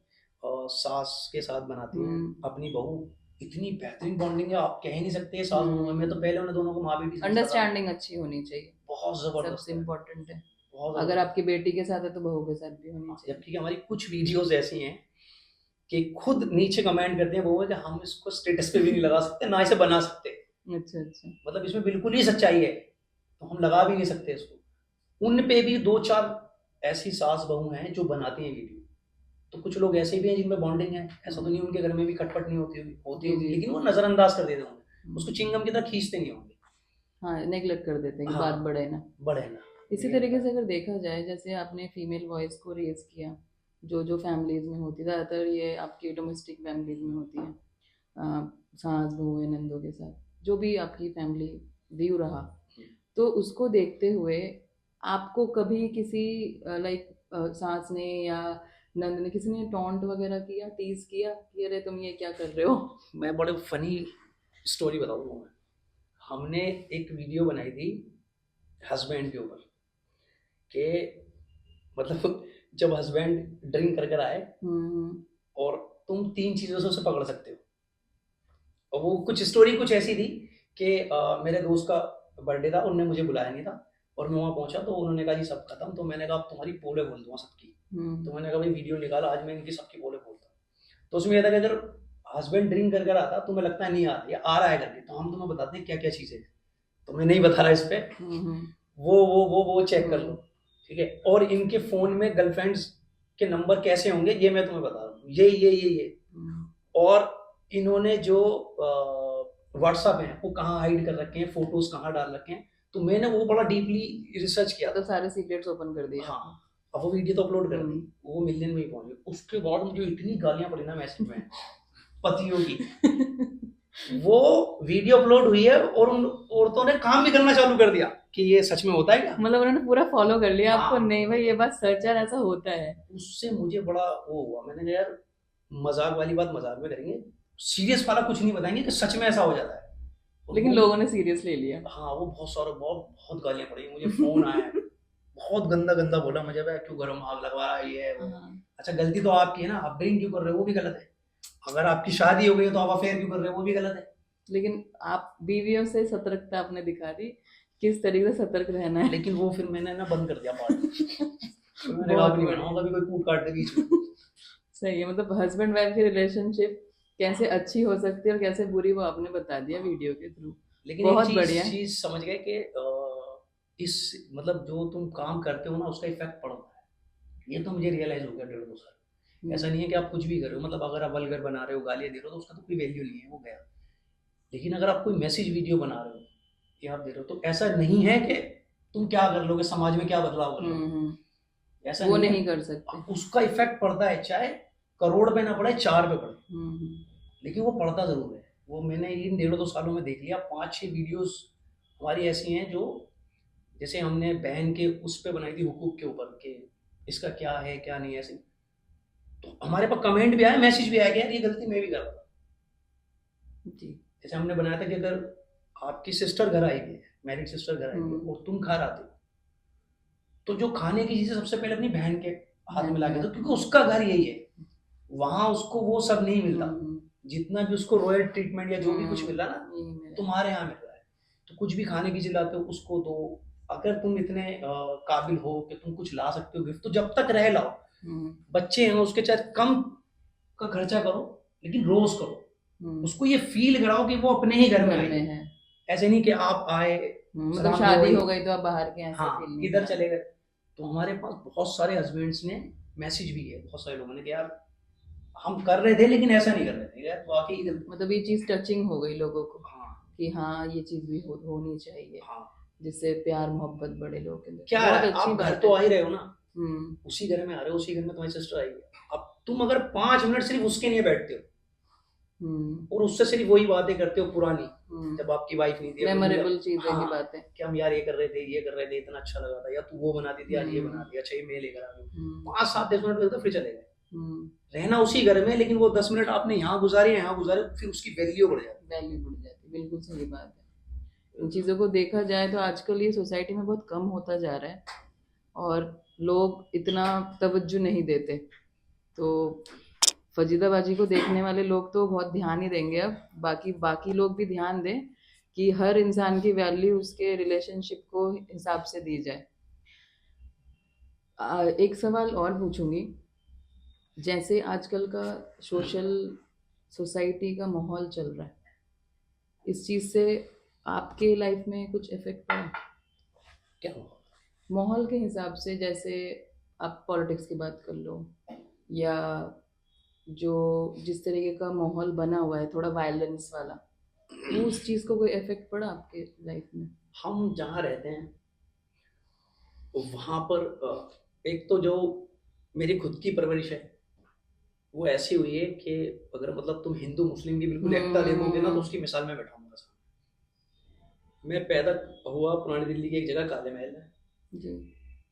सास के साथ बनाती हैं, हम्म। अपनी बहू, इतनी बेहतरीन बॉन्डिंग है, आप कह ही नहीं सकते सास बहू में। मैं तो पहले उन्हें दोनों को माँ बेटी समझता था, अंडरस्टैंडिंग अच्छी होनी चाहिए, बहुत जबरदस्त सबसे है, इम्पोर्टेंट है। बहुत अगर जबरदस्त। आपकी बेटी के साथ है तो बहू के साथ भी होनी चाहिए। जबकि हमारी कुछ वीडियोस ऐसी हैं कि खुद नीचे कमेंट करते हैं वो कि हम इसको स्टेटस पे भी नहीं लगा सकते, ना इसे बना सकते, अच्छा, अच्छा। मतलब इसमें बिल्कुल ही सच्चाई है, तो हम लगा भी नहीं सकते इसको। उन पे भी 2-4 ऐसी सास बहू हैं जो बनाती हैं वीडियो, तो कुछ लोग ऐसे भी हैं जिनमें बॉन्डिंग है, ऐसा तो नहीं उनके घर में भी खटपट नहीं होती होती जी, होगी, जी, लेकिन जी। वो नजरअंदाज कर देते होंगे, उसको चिंगम की तरह खींचते नहीं होंगे। हाँ, नेगलेक्ट कर देते हैं कि बात हाँ, बढ़े ना। बड़े ना। इसी तरीके से अगर देखा जाए, जैसे आपने फीमेल वॉइस को रेज किया, जो जो फैमिलीज में होती है, ज़्यादातर ये आपकी डोमेस्टिक फैमिलीज में होती है, सास बहू या नंदों के साथ, जो भी आपकी फैमिली व्यू रहा, तो उसको देखते हुए आपको कभी किसी लाइक सास ने या नंद ने, किसी ने टॉन्ट वगैरह किया, टीज किया कि अरे तुम ये क्या कर रहे हो? मैं बड़े फनी स्टोरी बताऊंगा मैं। हमने एक वीडियो बनाई थी हस्बैंड के ऊपर, कि मतलब जब हस्बैंड ड्रिंक कर कर आए और तुम 3 चीजों से उसे पकड़ सकते हो, और वो कुछ स्टोरी कुछ ऐसी थी कि मेरे दोस्त का बर्थडे था, उनने मुझे बुलाया नहीं था, और मैं वहाँ पहुंचा तो उन्होंने कहा जी सब खत्म, तो मैंने कहा अब तुम्हारी पोले बोल दूंगा सबकी, तो मैंने कहा भाई वीडियो निकाला, आज मैं इनकी सबकी पोले बोलता हूँ। तो उसमें यह था कि अगर हस्बैंड ड्रिंक कर कर आता, तुम्हें लगता है नहीं आ रहा, या आ रहा है करके, तो हम तुम्हें बताते हैं क्या क्या चीजें हैं, तो मैं नहीं बता रहा इस पे, वो चेक कर लो, ठीक है। और इनके फोन में गर्लफ्रेंड्स के नंबर कैसे होंगे ये मैं तुम्हें बता रहा हूँ, ये और इन्होंने जो व्हाट्सएप है वो कहाँ हाइड कर रखे हैं, फोटोज कहाँ डाल रखे हैं, तो मैंने वो बड़ा डीपली रिसर्च किया तो था। सारे सीक्रेट्स ओपन कर दिए। हाँ, अब वो वीडियो तो अपलोड कर दी, वो मिलियन में ही पहुंच गई। उसके बाद मुझे इतनी गालियां पड़ी ना मैसेज में पतियों की। वो वीडियो अपलोड हुई है और उन औरतों ने काम भी करना चालू कर दिया कि ये सच में होता है क्या, मतलब उन्होंने पूरा फॉलो कर लिया आपको, हाँ। नहीं भाई ये बात सच है, ऐसा होता है। उससे मुझे बड़ा वो हुआ, मैंने कहा यार मजाक वाली बात मजाक में करेंगे, सीरियस वाला कुछ नहीं बताएंगे कि सच में ऐसा हो जाता है। लेकिन लोगों ने सीरियस ले लिया। हाँ, वो बहुत सारे बहुत गालियां पड़ी, मुझे फोन आया बहुत गंदा गंदा बोला मुझे, भाई क्यों घर में आग लगवा रहा है, ये है वो। अच्छा गलती तो आपकी है ना, आप ड्रिंक क्यों कर रहे हो वो भी गलत है, अगर आपकी शादी हो गई है तो आप अफेयर क्यों कर रहे हो वो भी गलत है। लेकिन आप बीवियों से सतर्कता आपने दिखा दी, किस तरीके से सतर्क रहना है। लेकिन वो फिर मैंने ना बंद कर दिया पार्ट। तो मैंने कहा नहीं बनाऊंगा कभी कोई कूट काट के बीच में। सही है, मतलब हस्बैंड वाइफ की रिलेशनशिप कैसे अच्छी हो सकती है और कैसे बुरी, वो आपने बता दिया वीडियो के थ्रू। लेकिन बहुत एक बढ़िया। चीज समझ गए कि इस मतलब जो तुम काम करते हो ना उसका इफेक्ट पड़ता है, ये तो मुझे रियलाइज हो गया 1.5-2 साल। ऐसा नहीं है कि आप कुछ भी कर रहे हो, मतलब अगर आप वल्गर बना रहे हो, गालियां दे रहे हो, तो उसका तो कोई वैल्यू नहीं है, वो गया। लेकिन अगर आप कोई मैसेज वीडियो बना रहे हो या आप दे रहे हो, तो ऐसा नहीं है कि तुम क्या कर लोगे, समाज में क्या बदलाव कर लोगे, ऐसा वो नहीं नहीं है। कर सकते। उसका इफेक्ट पड़ता है, चाहे करोड़ पे ना पड़े, 4 पे पड़े, लेकिन वो पड़ता जरूर है। वो मैंने इन 1.5-2 सालों में देख लिया, 5-6 वीडियोस हमारी ऐसी हैं जो, जैसे हमने बहन के उस पे बनाई थी हुकूक के ऊपर कि इसका क्या है क्या नहीं है, ऐसे तो हमारे पास कमेंट भी आया, मैसेज भी आया कि यार ये गलती मैं भी कर रहा था। जी। जैसे हमने बनाया था कि अगर आपकी सिस्टर घर आई है, मैरिड सिस्टर घर आई है और तुम घर आते हो, तो जो खाने की चीजें सबसे पहले अपनी बहन के हाथ में ला के दो, क्योंकि उसका घर यही है, वहां उसको वो सब नहीं मिलता। जितना भी उसको रॉयल ट्रीटमेंट या जो भी कुछ मिल रहा ना, यही मेरा तुम्हारे यहाँ मिल रहा है। तो कुछ भी खाने की चीज लाते हो उसको दो। अगर तुम इतने काबिल हो कि तुम कुछ ला सकते हो गिफ्ट, तो जब तक रह लाओ। बच्चे हैं उसके चाहे कम का खर्चा करो, लेकिन रोज करो, उसको ये फील कराओ कि वो अपने ही घर में आए। है। ऐसे नहीं कि आप आए, मतलब सलाम शादी हुआ, हो गई तो आप बाहर के ऐसे हाँ फील नहीं इधर करा। चले गए। तो हमारे पास बहुत सारे हस्बैंड्स ने मैसेज भी किया, बहुत सारे लोगों ने कि यार हम कर रहे थे लेकिन ऐसा नहीं कर रहे थे, यार वाकई मतलब ये चीज टचिंग हो गई लोगों को हाँ कि हाँ ये चीज भी होनी चाहिए, हाँ। जिससे प्यार मोहब्बत बड़े लोगों के अंदर। क्या बहुत है, अच्छी आप घर बात तो है। आ ही रहे हो ना, उसी घर में आ रहे हो, उसी घर में तुम्हारी सिस्टर आई है। अब तुम अगर 5 मिनट सिर्फ उसके लिए बैठते हो और उससे सिर्फ वही बातें करते हो पुरानी, जब आपकी वाइफ नहीं थी, मेमोरेबल चीजें की हाँ, बातें कि हम यार ये कर रहे थे, ये कर रहे थे, इतना अच्छा लगा था, या तू वो बना दी थी, यार ये बना दिया, अच्छा ये मैं लेकर आ गई, 5-7-10 मिनट लगता फिर चले गए। रहना उसी घर में, लेकिन वो 10 मिनट आपने यहाँ गुजारे, यहाँ गुजारे, फिर उसकी वैल्यू बढ़ जाती है। वैल्यू बढ़ जाती है, बिल्कुल सही बात है। इन चीज़ों को देखा जाए तो आजकल ये सोसाइटी में बहुत कम होता जा रहा है और लोग इतना तवज्जो नहीं देते। तो फजीदाबाजी को देखने वाले लोग तो बहुत ध्यान ही देंगे। अब बाकी बाकी लोग भी ध्यान दें कि हर इंसान की वैल्यू उसके रिलेशनशिप को हिसाब से दी जाए। एक सवाल और पूछूंगी। जैसे आजकल का सोशल सोसाइटी का माहौल चल रहा है, इस चीज़ से आपके लाइफ में कुछ इफेक्ट पड़ा? क्या माहौल के हिसाब से, जैसे आप पॉलिटिक्स की बात कर लो, या जो जिस तरीके का माहौल बना हुआ है थोड़ा वायलेंस वाला, तो उस चीज़ को कोई इफेक्ट पड़ा आपके लाइफ में? हम जहाँ रहते हैं वहां पर एक तो जो मेरी खुद की परवरिश है वो ऐसी हुई है कि अगर मतलब तुम हिंदू मुस्लिम की बिल्कुल एकता देखोगे ना, तो उसकी मिसाल में बैठाऊंगा सामने। मैं पैदा हुआ पुरानी दिल्ली की एक जगह काले महल में जी।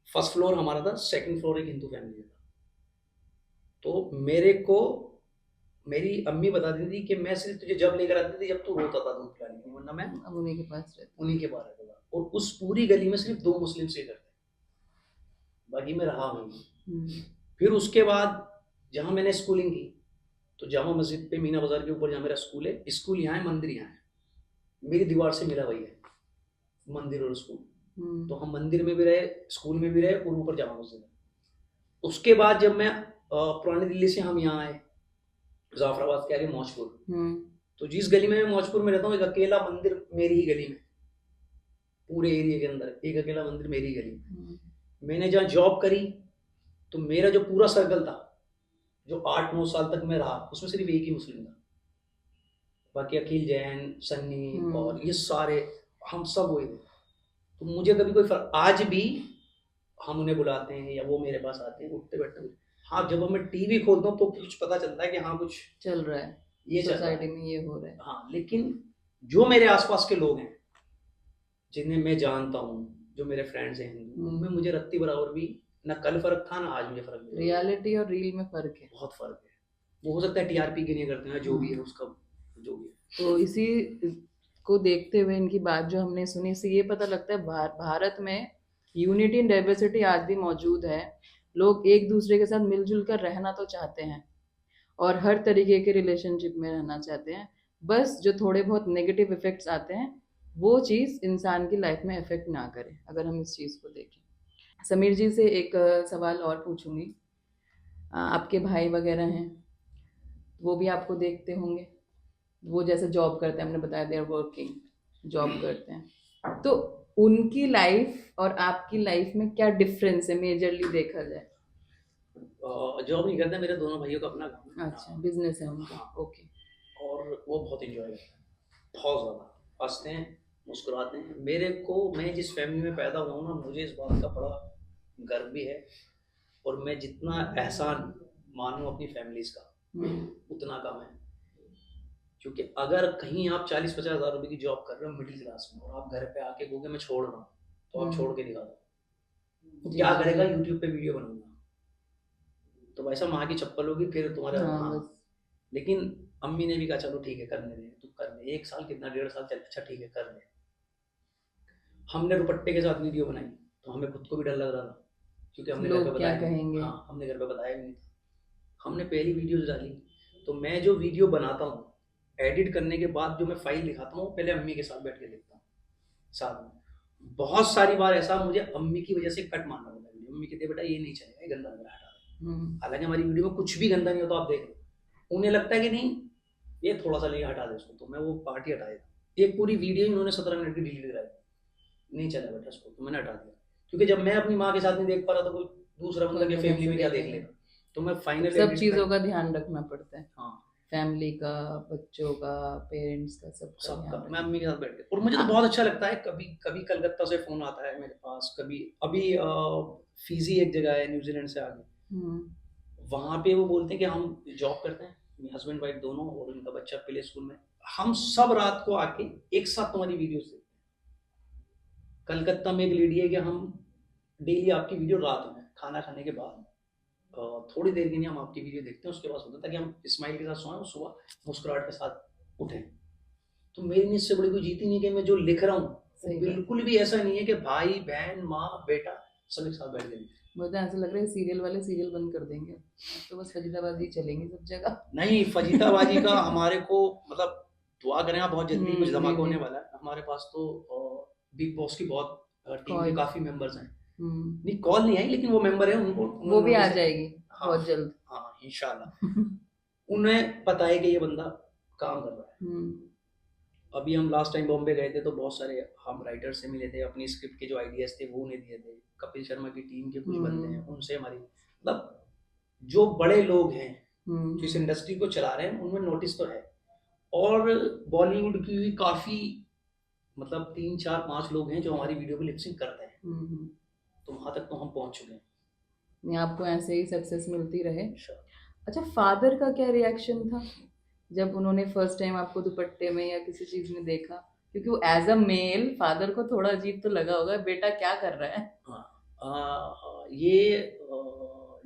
फर्स्ट फ्लोर हमारा था, सेकंड फ्लोर एक हिंदू फैमिली का था। तो मेरे को मेरी अम्मी बताती थी कि मैं सिर्फ तुझे जब लेकर आती थी जब तू रोता था दूध पिलाने के लिए, वरना मैं अब उन्हीं के पास रहते। उन्हीं के पास रहता था। और उस पूरी गली में सिर्फ 2 मुस्लिम से करते, बाकी मैं रहा हूँ। फिर उसके बाद जहाँ मैंने स्कूलिंग की, तो जामा मस्जिद पे मीना बाजार के ऊपर जहाँ मेरा स्कूल है, स्कूल यहाँ है, मंदिर यहाँ है, मेरी दीवार से मिला वही है मंदिर और स्कूल। तो हम मंदिर में भी रहे, स्कूल में भी रहे, और ऊपर जामा मस्जिद है। उसके बाद जब मैं पुरानी दिल्ली से हम यहाँ आए जाफराबाद के आगे मौजपुर, तो जिस गली में मैं मौजपुर में रहता हूँ, एक अकेला मंदिर मेरी ही गली में, पूरे एरिया के अंदर एक अकेला मंदिर मेरी गली में। मैंने जहाँ जॉब करी तो मेरा जो पूरा सर्कल था, जो 8-9 साल तक मैं रहा, उसमें सिर्फ एक ही मुस्लिम था, बाकी अखिल जैन, सन्नी और ये सारे हम सब वही थे। तो मुझे कभी कोई फर्क, आज भी हम उन्हें बुलाते हैं या वो मेरे पास आते हैं, उठते बैठते हैं। हाँ, जब मैं टीवी खोलता हूँ तो कुछ पता चलता है कि हाँ कुछ चल रहा है, ये सोसाइटी में ये हो रहा है। हाँ, लेकिन जो मेरे आसपास के लोग हैं जिन्हें मैं जानता हूँ, जो मेरे फ्रेंड्स हैं हिंदू, उनमें मुझे रत्ती बराबर भी ना कल फर्क था ना आज मुझे फर्क नहीं। रियलिटी और रील में फर्क है, बहुत फर्क है। वो हो सकता है टीआरपी के लिए करते हैं, जो भी है उसका जो भी है। तो इसी को देखते हुए इनकी बात जो हमने सुनी, इससे ये पता लगता है भारत में यूनिटी इन डाइवर्सिटी आज भी मौजूद है। लोग एक दूसरे के साथ मिलजुल कर रहना तो चाहते हैं और हर तरीके के रिलेशनशिप में रहना चाहते हैं। बस जो थोड़े बहुत नेगेटिव इफेक्ट्स आते हैं वो चीज़ इंसान की लाइफ में इफेक्ट ना करे, अगर हम इस चीज़ को देखें। समीर जी से एक सवाल और पूछूंगी। आपके भाई वगैरह हैं, वो भी आपको देखते होंगे, वो जैसे जॉब करते हैं, हमने बताया दे आर वर्किंग, जॉब करते हैं, तो उनकी लाइफ और आपकी लाइफ में क्या डिफरेंस है मेजरली देखा जाए? जॉब नहीं करते, मेरे दोनों भाइयों का अपना काम है। अच्छा, बिजनेस है उनका। ओके। और वो बहुत इंजॉय करते हैं, बहुत ज़्यादा हंसते हैं, मुस्कुराते हैं। मेरे को, मैं जिस फैमिली में पैदा हुआ हूँ ना, मुझे इस बात का बड़ा गर्व भी है। और मैं जितना एहसान मानूँ अपनी फैमिलीज का, उतना कम है। क्योंकि अगर कहीं आप 40-50 हज़ार रुपये की जॉब कर रहे हो मिडिल क्लास में, और आप घर पे आके कहोगे मैं छोड़ रहा हूँ, तो आप छोड़ के दिखा दो। क्या करेगा? यूट्यूब पे वीडियो बनाऊंगा, तो वैसा माँ की चप्पल होगी फिर तुम्हारा। हाँ हाँ। बस। लेकिन अम्मी ने भी कहा चलो ठीक है करने दे, तू कर ले, 1 साल कितना, 1.5 साल चल, अच्छा ठीक है कर ले। हमने दुपट्टे के साथ वीडियो बनाई तो हमें खुद को भी डर लग रहा था, क्योंकि हमने घर पे लोग क्या बताया नहीं। कहेंगे। हाँ, हमने घर पे बताया भी नहीं था। हमने पहली वीडियोस डाली, तो मैं जो वीडियो बनाता हूँ एडिट करने के बाद जो मैं फाइल दिखाता हूँ पहले अम्मी के साथ बैठ के देखता हूँ साथ में। बहुत सारी बार ऐसा मुझे अम्मी की वजह से कट मारना पड़ा वीडियो। अम्मी कहती है बेटा ये नहीं चलेगा, ये गंदा लग रहा है, हटा दे। हालांकि हमारी वीडियो में कुछ भी गंदा नहीं हो तो आप देख लो, उन्हें लगता है कि नहीं ये थोड़ा सा लेके हटा दे उसको, तो मैं वो पार्ट ही हटा देता। एक पूरी वीडियो इन्होंने 17 मिनट की डिलीट कराई, नहीं चला बेटा उसको, तो मैंने हटा दिया। क्योंकि जब मैं अपनी माँ के साथ नहीं देख पा रहा तो कोई दूसरा बंदा के कोई फैमिली में क्या देख देखेगा। लेगा। तो मैं फाइनल सब एडिट चीजों कर। का ध्यान रखना पड़ता है, हाँ, फैमिली का, बच्चों का, पेरेंट्स का, सबका सबका ध्यान मैं रखना। अम्मी के साथ बैठ के, और मुझे तो बहुत अच्छा लगता है। कभी कभी कलकत्ता से फोन आता है मेरे पास, कभी अभी फीजी एक जगह है न्यूजीलैंड से आगे, वहां पे वो बोलते हैं कि हम जॉब करते हैं हस्बैंड वाइफ दोनों, और उनका बच्चा प्ले स्कूल में, हम सब रात को आके एक साथ तुम्हारी वीडियो देखते हैं। कलकत्ता में एक लेडी है कि हम डेली आपकी वीडियो रात में खाना खाने के बाद थोड़ी देर के लिए हम आपकी वीडियो देखते हैं, उसके बाद सोते हैं ताकि हम स्माइल के साथ सोएं और सुबह मुस्कुराहट के साथ उठें। तो मेरी नींद से बड़ी कोई जीती नहीं कि मैं जो लिख रहा हूँ सही बात। बिल्कुल भी ऐसा नहीं है कि भाई बहन माँ बेटा सब एक साथ बैठ गए। मुझे ऐसा लग रहा है सीरियल वाले सीरियल बंद कर देंगे, अब तो बस फजीदाबाजी चलेंगी सब जगह। नहीं, फजीताबाजी का हमारे को मतलब दुआ करें आप, बहुत जल्दी कुछ जी धमाका होने जी। वाला है हमारे पास। तो बिग बॉस की बहुत टीम के कॉल। काफी मेंबर्स हैं। नहीं कॉल नहीं आई, लेकिन वो मेंबर है उनको वो भी आ notice- जाएगी हाँ बहुत जल्द। हाँ इंशाल्लाह। उन्हें पता है कि ये बंदा काम कर रहा है। अभी हम लास्ट टाइम बॉम्बे गए थे तो बहुत सारे हम राइटर से मिले थे, अपनी स्क्रिप्ट के जो आइडियाज थे वो उन्हें दिए थे। कपिल शर्मा की टीम के कुछ बंदे हैं, उनसे हमारी मतलब जो बड़े लोग हैं जो इस इंडस्ट्री को चला रहे हैं उनमें नोटिस तो है। और बॉलीवुड की भी काफी मतलब 3 4 5 लोग हैं जो हमारी वीडियो को लिपसिंग करते हैं, तो वहां तक तो हम पहुंच चुके हैं। नहीं, आपको ऐसे ही सक्सेस मिलती रहे। इंशाल्लाह। अच्छा, फादर का क्या रिएक्शन था जब उन्होंने फर्स्ट टाइम आपको दुपट्टे में या किसी चीज में देखा? क्योंकि वो एज अ मेल फादर को थोड़ा अजीब तो लगा होगा, बेटा क्या कर रहा है। हाँ, ये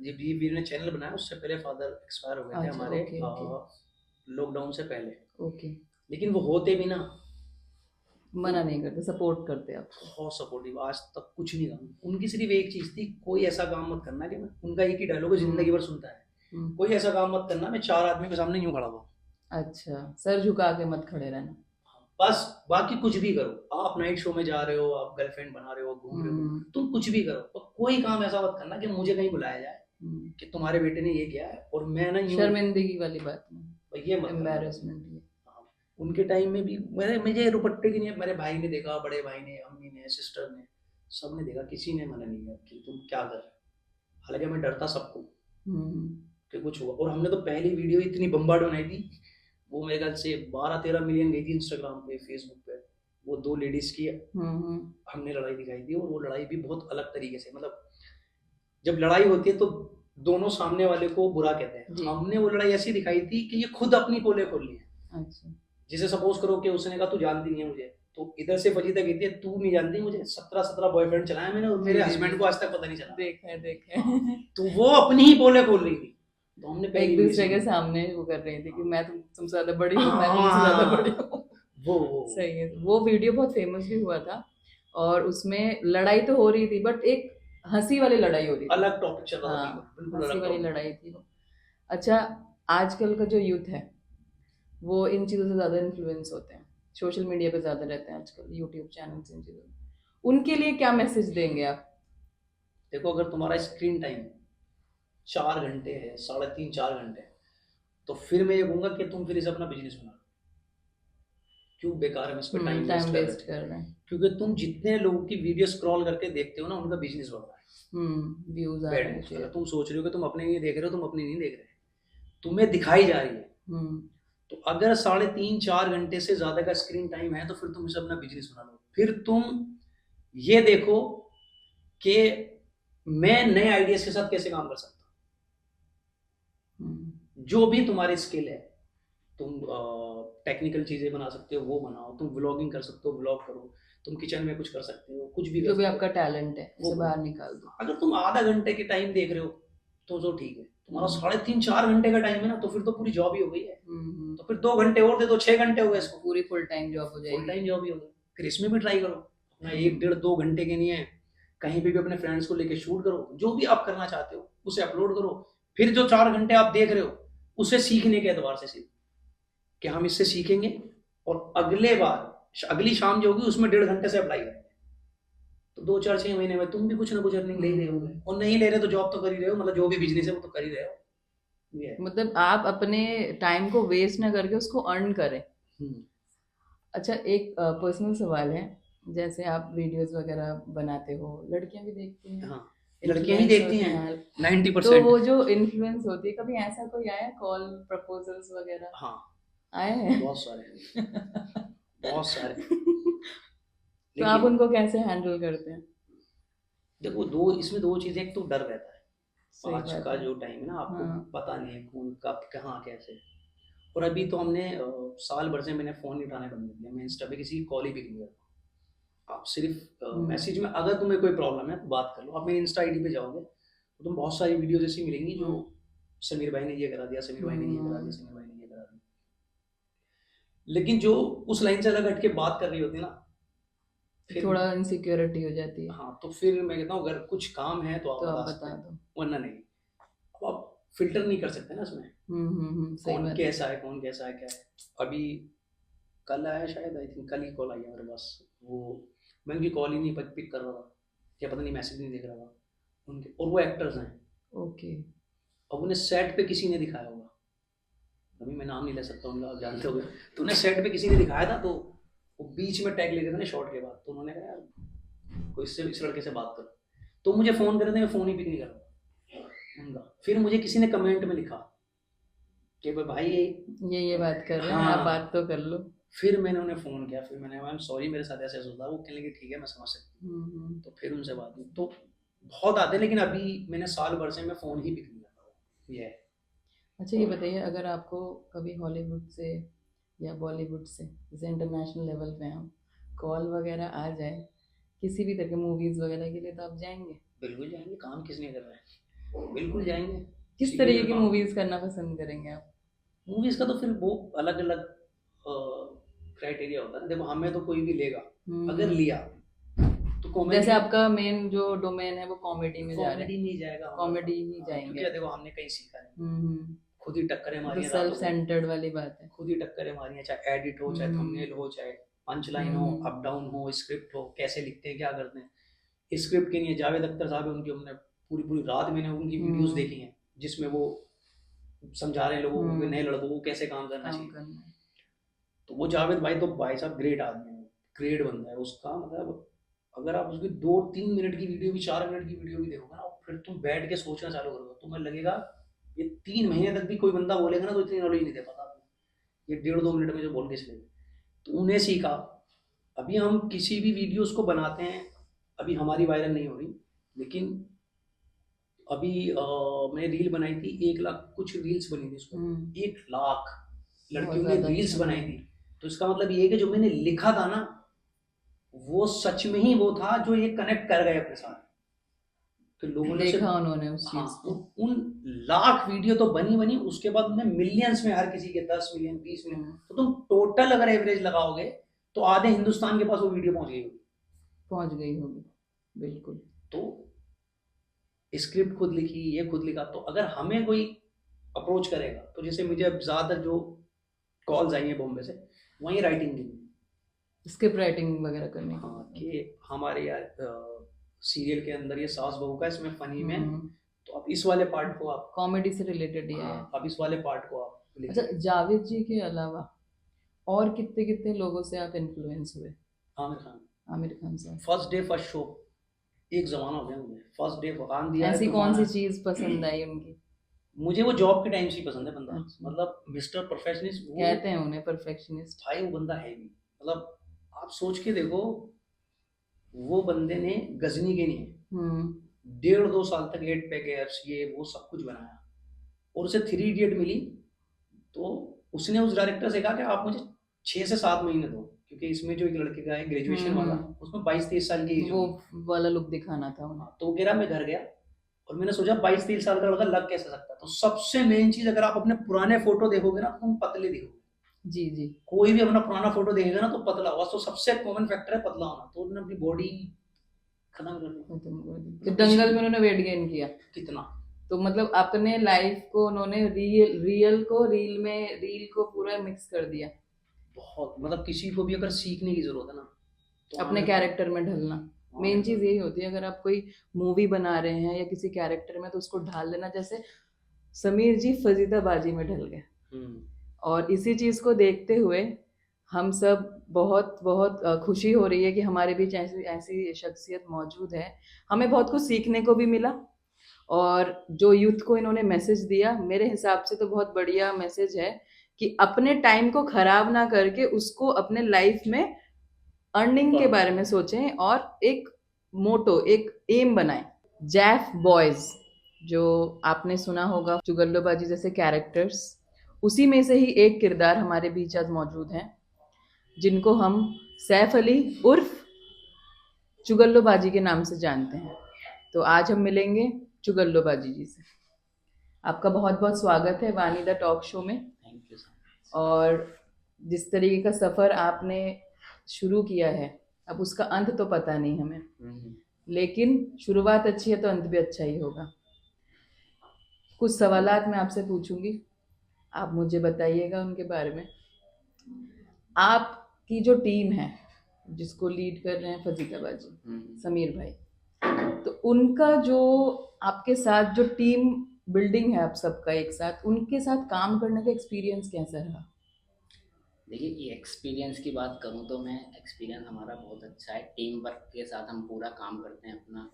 जब ये वीर ने चैनल बनाया उससे पहले फादर एक्सपायर हो गए थे अच्छा, हमारे, ओके ओके लॉकडाउन से पहले। ओके। लेकिन वो होते भी ना मना नहीं करते, सपोर्ट करते आपको। बहुत सपोर्टिव, आज तक कुछ नहीं कहा। उनकी सिर्फ एक चीज थी, कोई ऐसा काम मत करना कि मैं, उनका एक ही डायलॉग है जिंदगी भर सुनता है, कोई ऐसा काम मत करना मैं 4 आदमी के सामने यूं खड़ा हुआ। अच्छा, सर झुका के मत खड़े रहना। बस बाकी कुछ भी करो, आप नाइट शो में जा रहे हो, आप गर्लफ्रेंड बना रहे हो, घूम रहे हो, तुम कुछ भी करो, तो कोई काम ऐसा मत करना कि मुझे कहीं बुलाया जाए कि तुम्हारे बेटे ने ये किया है और मैं ना यूं, शर्मिंदगी वाली बात नहीं, ये मत करना। एम्बैरेसमेंट ये। उनके टाइम में भी मुझे दुपट्टे की नहीं, मेरे भाई ने देखा, बड़े भाई ने, अम्मी ने, सिस्टर ने, सब ने देखा, किसी ने मना नहीं किया कि तुम क्या कर रहे हो। हालांकि मैं डरता सबको कि कुछ हुआ। और हमने तो पहली वीडियो इतनी बम्बार्ड बनाई थी, वो मेरे ख्याल से 12 13 मिलियन गई थी इंस्टाग्राम पे, फेसबुक पे। वो 2 लेडीज की हमने लड़ाई दिखाई थी, और वो लड़ाई भी बहुत अलग तरीके से, मतलब जब लड़ाई होती है तो दोनों सामने वाले को बुरा कहते हैं, हमने वो लड़ाई ऐसी दिखाई थी कि ये खुद अपनी पोले खोल ली है। अच्छा। जिसे सपोज करो कि उसने कहा तू जानती नहीं है मुझे, तो इधर से फजीता कहती है तू नहीं जानती मुझे, 17 बॉयफ्रेंड चलाया मैंने और मेरे हस्बैंड को आज तक पता नहीं चला। देखे तो वो अपनी ही पोले खोल रही थी, तो हमने एक दूसरे के सामने वो कर रही थी कि मैं तुमसे ज्यादा बड़ी हूँ, मैं तुमसे ज्यादा बड़ी हूँ। वो सही है। वो वीडियो बहुत फेमस भी हुआ था, और उसमें लड़ाई तो हो रही थी बट एक हंसी वाली लड़ाई हो रही थी, अलग टॉपिक चल रहा था, बिल्कुल हंसी अलग वाली टॉपिक। लड़ाई थी वो। अच्छा, आजकल का जो यूथ है वो इन चीज़ों से ज़्यादा इन्फ्लुएंस होते हैं, सोशल मीडिया पे ज़्यादा रहते हैं आजकल, यूट्यूब चैनल इन चीज़ों में, उनके लिए क्या मैसेज देंगे आप? देखो, अगर तुम्हारा स्क्रीन टाइम 4 घंटे है, 3.5 4 घंटे, तो फिर मैं ये कहूँगा कि तुम फिर इसे अपना बिजनेस बना लो। क्यों बेकार में इस पर टाइम वेस्ट कर रहे हैं? क्योंकि तुम जितने लोगों की वीडियो स्क्रॉल करके देखते हो ना, उनका बिजनेस बढ़ रहा है, व्यूज आ रहे हैं। अगर तुम सोच रहे हो कि तुम अपने नहीं देख रहे हो, तुम अपनी नहीं देख रहे, तुम्हें दिखाई जा रही है। तो अगर 3.5 4 घंटे से ज्यादा का स्क्रीन टाइम है तो फिर तुम इसे अपना बिजनेस बना लो। फिर तुम ये देखो कि मैं नए आइडियाज के साथ कैसे काम कर सकता हूँ। जो भी तुम्हारी स्किल है, तुम टेक्निकल चीजें बना सकते हो वो बनाओ, तुम व्लॉगिंग कर सकते हो व्लॉग करो, तुम किचन में कुछ कर सकते हो, कुछ भी जो भी आपका टैलेंट है उसे बाहर निकाल दो। अगर तुम आधा घंटे के टाइम देख रहे हो तो जो ठीक है, तुम्हारा 3.5-4 घंटे का टाइम है ना, तो फिर तो पूरी जॉब ही हो गई है। हम्म। तो फिर 2 घंटे और दे दो, 6 घंटे हो गए इसको, पूरी फुल टाइम जॉब हो फुल जाएगी। टाइम जॉब ही हो गई। फिर इसमें भी ट्राई करो अपना 1-1.5-2 घंटे के लिए, कहीं पे भी अपने फ्रेंड्स को लेके शूट करो, जो भी आप करना चाहते हो उसे अपलोड करो। फिर जो 4 घंटे आप देख रहे हो उसे सीखने के एतबार से सीखो कि हम इससे सीखेंगे, और अगले बार अगली शाम जो होगी उसमें 1.5 घंटे से अप्लाई करेंगे। तो 2-4-6 महीने में तुम भी कुछ ना कुछ अर्निंग ले ही रहे होगे, और नहीं ले रहे तो जॉब तो कर ही रहे हो, मतलब जो भी बिजनेस है वो तो कर ही रहे हो। ये है। मतलब आप अपने टाइम को वेस्ट ना करके उसको अर्न करें। हम्म, अच्छा, एक पर्सनल सवाल है, जैसे आप वीडियोस वगैरह बनाते हो, लड़कियां भी देखती हैं, हाँ, लड़कियां ही देखती इन्फ्लुएंसर्स हैं हैं, तो 90%। वो जो इन्फ्लुएंस होती है, कभी ऐसा कोई आया कॉल प्रपोजल्स वगैरह हाँ, आए हैं? बहुत सारे, बहुत सारे। तो आप लेकिन उनको कैसे हैंडल करते हैं? देखो, दो इसमें दो चीजें, एक तो डर रहता है, सही आज बात का है। जो टाइम है ना, आपको हाँ। पता नहीं है कौन कब कहाँ कैसे। और अभी तो हमने साल भर से मैंने फोन नहीं उठाने बंद कर दिया, मैं इंस्टा पे किसी की कॉल ही पिक नहीं करता। आप सिर्फ हम्म। मैसेज में, अगर तुम्हें कोई प्रॉब्लम है तो बात कर लो। आप मेरी इंस्टा आईडी पे जाओगे तो तुम बहुत सारी वीडियोज ऐसी मिलेंगी जो हम्म। समीर भाई ने ये करा दिया, समीर भाई ने ये करा दिया, हम्म। समीर भाई ने ये करा दिया। लेकिन जो उस लाइन से अलग हट के बात कर रही होती है ना, फिर, थोड़ा इनसिक्योरिटी हो जाती है। हाँ, तो फिर मैं कहता हूँ अगर कुछ काम है तो तो आप आप बता सकते बता हैं, दो। वरना नहीं। अब आप फिल्टर नहीं कर सकते ना इसमें, सही कौन बात है। कैसा है, कौन कैसा है, क्या है। अभी कल आया शायद, आई थिंक कल ही कॉल आई है मेरे पास, वो मैं उनकी कॉल ही नहीं पिक कर रहा था, या पता नहीं मैसेज नहीं देख रहा था उनके, और वो एक्टर्स हैं। ओके। अब उन्हें सेट पे किसी ने दिखाया होगा, अभी मैं नाम नहीं ले सकता उनका, आप जानते होगे। तो उन्हें सेट पे किसी ने दिखाया था, तो वो बीच में टैग लेते थे ना शॉर्ट के बाद, तो उन्होंने कहा यार कोई इससे इस लड़के से बात करो। तो मुझे फ़ोन कर रहे थे, मैं फ़ोन ही पिक नहीं कर रहा उनका। फिर मुझे किसी ने कमेंट में लिखा कि भाई ये बात कर रहे हैं, आप हाँ। बात तो कर लो। फिर मैंने उन्हें फ़ोन किया, फिर मैंने, मैम सॉरी मेरे साथ ऐसा ऐसा होता है। वो कहने लगे ठीक है मैं समझ सकती हूँ। तो फिर उनसे बात हुई, तो बहुत आते हैं, लेकिन अभी मैंने साल भर से मैं फ़ोन ही पिक नहीं कर रहा हूँ, ये है। अच्छा, ये बताइए, अगर आपको कभी हॉलीवुड से या बॉलीवुड से, जैसे इंटरनेशनल लेवल पे हम, कॉल वगैरह आ जाए किसी भी तरह के मूवीज वगैरह के लिए, तो आप जाएंगे? बिल्कुल जाएंगे, काम किसने कर रहा है, बिल्कुल जाएंगे। किस सीरियल तरीके का की काम, मूवीज करना पसंद करेंगे आप? मूवीज़ का तो फिर वो अलग अलग क्राइटेरिया होता है। देखो हमें तो कोई भी लेगा, अगर हम्म। लिया तो जैसे कॉमेडी, आपका मेन जो डोमेन है वो कॉमेडी में जा रहा है, कॉमेडी में ही जाएगा हमारा। कॉमेडी ही हाँ, जाएंगे क्योंकि आप। देखो हमने कहीं सीखा नहीं, हम्म। खुद ही टक्करें ये मारी तो हैं सेल्फ रातों को, सेंटर्ड वाली बात है। खुद ही टक्करें मारी हैं, चाहे एडिट हो, चाहे हम्म। थंबनेल हो, चाहे पंच लाइन हो, हम्म। अप डाउन हो, स्क्रिप्ट हो, कैसे लिखते हैं, क्या करते हैं। स्क्रिप्ट के लिए जावेद अख्तर साहब है, उनकी हमने पूरी पूरी रात मैंने उनकी वीडियोस हम्म। देखी हैं, जिसमें वो समझा रहे हैं लोगों को कि नए लड़कों को कैसे काम करना काम चाहिए। करना है। तो वो जावेद भाई तो भाई साहब ग्रेट आदमी है, ग्रेट बंदा है उसका, मतलब अगर आप उसकी 2-3 मिनट की वीडियो भी, 4 मिनट की वीडियो भी देखोगे ना, फिर तुम बैठ के सोचना चालू करोगे, तुम्हें लगेगा ये 3 महीने तक भी कोई बंदा बोलेगा ना तो इतनी नॉलेज नहीं दे पाता, ये 1.5-2 मिनट में जो बोल के चलेगा। तो उन्हें सीखा। अभी हम किसी भी वीडियोस को बनाते हैं, अभी हमारी वायरल नहीं हो रही, लेकिन अभी मैंने रील बनाई थी, 1 लाख कुछ रील्स बनी थी उसमें, 1 लाख बहुत लड़कियों ने ज्यादा रील्स अच्छा बनाई नाम थी। है। तो इसका मतलब ये है कि जो मैंने लिखा था ना, वो सच में ही वो था जो ये कनेक्ट कर गए अपने साथ। तो लोगों ने उसे, देखा उन्होंने उस हाँ, चीज को। उन लाख वीडियो तो बनी बनी, उसके बाद उन्हें मिलियंस में, हर किसी के 10 मिलियन 20 मिलियन, हम्म। तो तुम टोटल अगर एवरेज लगाओगे तो आधे हिंदुस्तान के पास वो वीडियो पहुंच गई होगी। पहुंच गई होगी, बिल्कुल। तो स्क्रिप्ट खुद लिखी, ये खुद लिखा, तो अगर हमें कोई अप्रोच करेगा, तो जैसे मुझे अब ज़्यादातर जो कॉल्स आई हैं बॉम्बे से, वहीं राइटिंग की। स्क्रिप्ट राइटिंग वगैरह करने की। हाँ, कि हमारे यार सीरियल के अंदर ये सास बहू का, इसमें फनी में, तो अब इस वाले पार्ट को आप, कॉमेडी से रिलेटेड ही है। हाँ, अब इस वाले पार्ट को आप अच्छा, लिखिए। जावेद जी के अलावा और कितने कितने लोगों से आप इन्फ्लुएंस हुए? आमिर खान, आमिर खान साहब। फर्स्ट डे फर्स्ट शो, एक जमाना हो गया मुझे, फर्स्ट डे फरहान दिया है, ऐसी कौन तूफान सी है। चीज पसंद आई उनकी? मुझे वो जॉब के टाइम से ही पसंद है बंदा, अच्छा। मतलब मिस्टर परफेक्शनिस्ट वो, कहते हैं उन्हें परफेक्शनिस्ट। भाई वो बंदा है भी, मतलब आप सोच के देखो, वो बंदे ने गजनी के लिए हम्म। 1.5-2 साल तक 8 पैक ये वो सब कुछ बनाया, और उसे 3 इडियट मिली। तो उसने उस डायरेक्टर से कहा कि आप मुझे 6 से 7 महीने दो, क्योंकि इसमें जो एक लड़के का है ग्रेजुएशन वाला, उसमें 22-23 साल की एज वो होगी। वाला लुक दिखाना था उन्हें। हाँ, तो वो कह रहा मैं घर गया और मैंने सोचा 22-23 साल का लड़का लग कैसे सकता है। तो सबसे मेन चीज, अगर आप अपने पुराने फोटो देखोगे ना तो तुम पतले दिखोगे। जी जी। कोई भी अपना पुराना फोटो देखेगा ना तो पतला होगा। तो सबसे कॉमन फैक्टर है पतला होना। तो उन्होंने अपनी बॉडी खत्म कर दी। खत्म कर दी। तो मतलब दंगल में किसी उन्होंने वेट गेन किया। कितना तो मतलब अपने लाइफ को उन्होंने रील को पूरा मिक्स कर दिया। बहुत, मतलब किसी को भी अगर सीखने की जरूरत है ना तो अपने कैरेक्टर में ढलना मेन चीज हाँ, यही होती है। अगर आप कोई मूवी बना रहे हैं या किसी कैरेक्टर में, तो उसको ढाल लेना। जैसे समीर जी फजीदाबाजी में ढल गए, हम्म, और इसी चीज को देखते हुए हम सब बहुत बहुत खुशी हो रही है कि हमारे बीच ऐसी ऐसी शख्सियत मौजूद है। हमें बहुत कुछ सीखने को भी मिला, और जो यूथ को इन्होंने मैसेज दिया, मेरे हिसाब से तो बहुत बढ़िया मैसेज है कि अपने टाइम को खराब ना करके उसको अपने लाइफ में अर्निंग के बारे में सोचें, और एक मोटो, एक एम बनाएं। जैफ बॉयज, जो आपने सुना होगा, चुगल्लोबाजी जैसे कैरेक्टर्स, उसी में से ही एक किरदार हमारे बीच आज मौजूद हैं, जिनको हम सैफ अली उर्फ चुगल्लोबाजी के नाम से जानते हैं। तो आज हम मिलेंगे चुगल्लोबाजी जी से। आपका बहुत बहुत स्वागत है वानी द टॉक शो में। Thank you sir. और जिस तरीके का सफ़र आपने शुरू किया है, अब उसका अंत तो पता नहीं हमें, लेकिन शुरुआत अच्छी है तो अंत भी अच्छा ही होगा। कुछ सवालात मैं आपसे पूछूंगी, आप मुझे बताइएगा उनके बारे में। आपकी जो टीम है जिसको लीड कर रहे हैं फजीलाबाजी, समीर भाई, तो उनका जो आपके साथ जो टीम बिल्डिंग है आप सबका एक साथ, उनके साथ काम करने का एक्सपीरियंस कैसा रहा? देखिए, ये एक्सपीरियंस की बात करूँ तो मैं एक्सपीरियंस हमारा बहुत अच्छा है। टीम वर्क के साथ हम पूरा काम करते हैं अपना।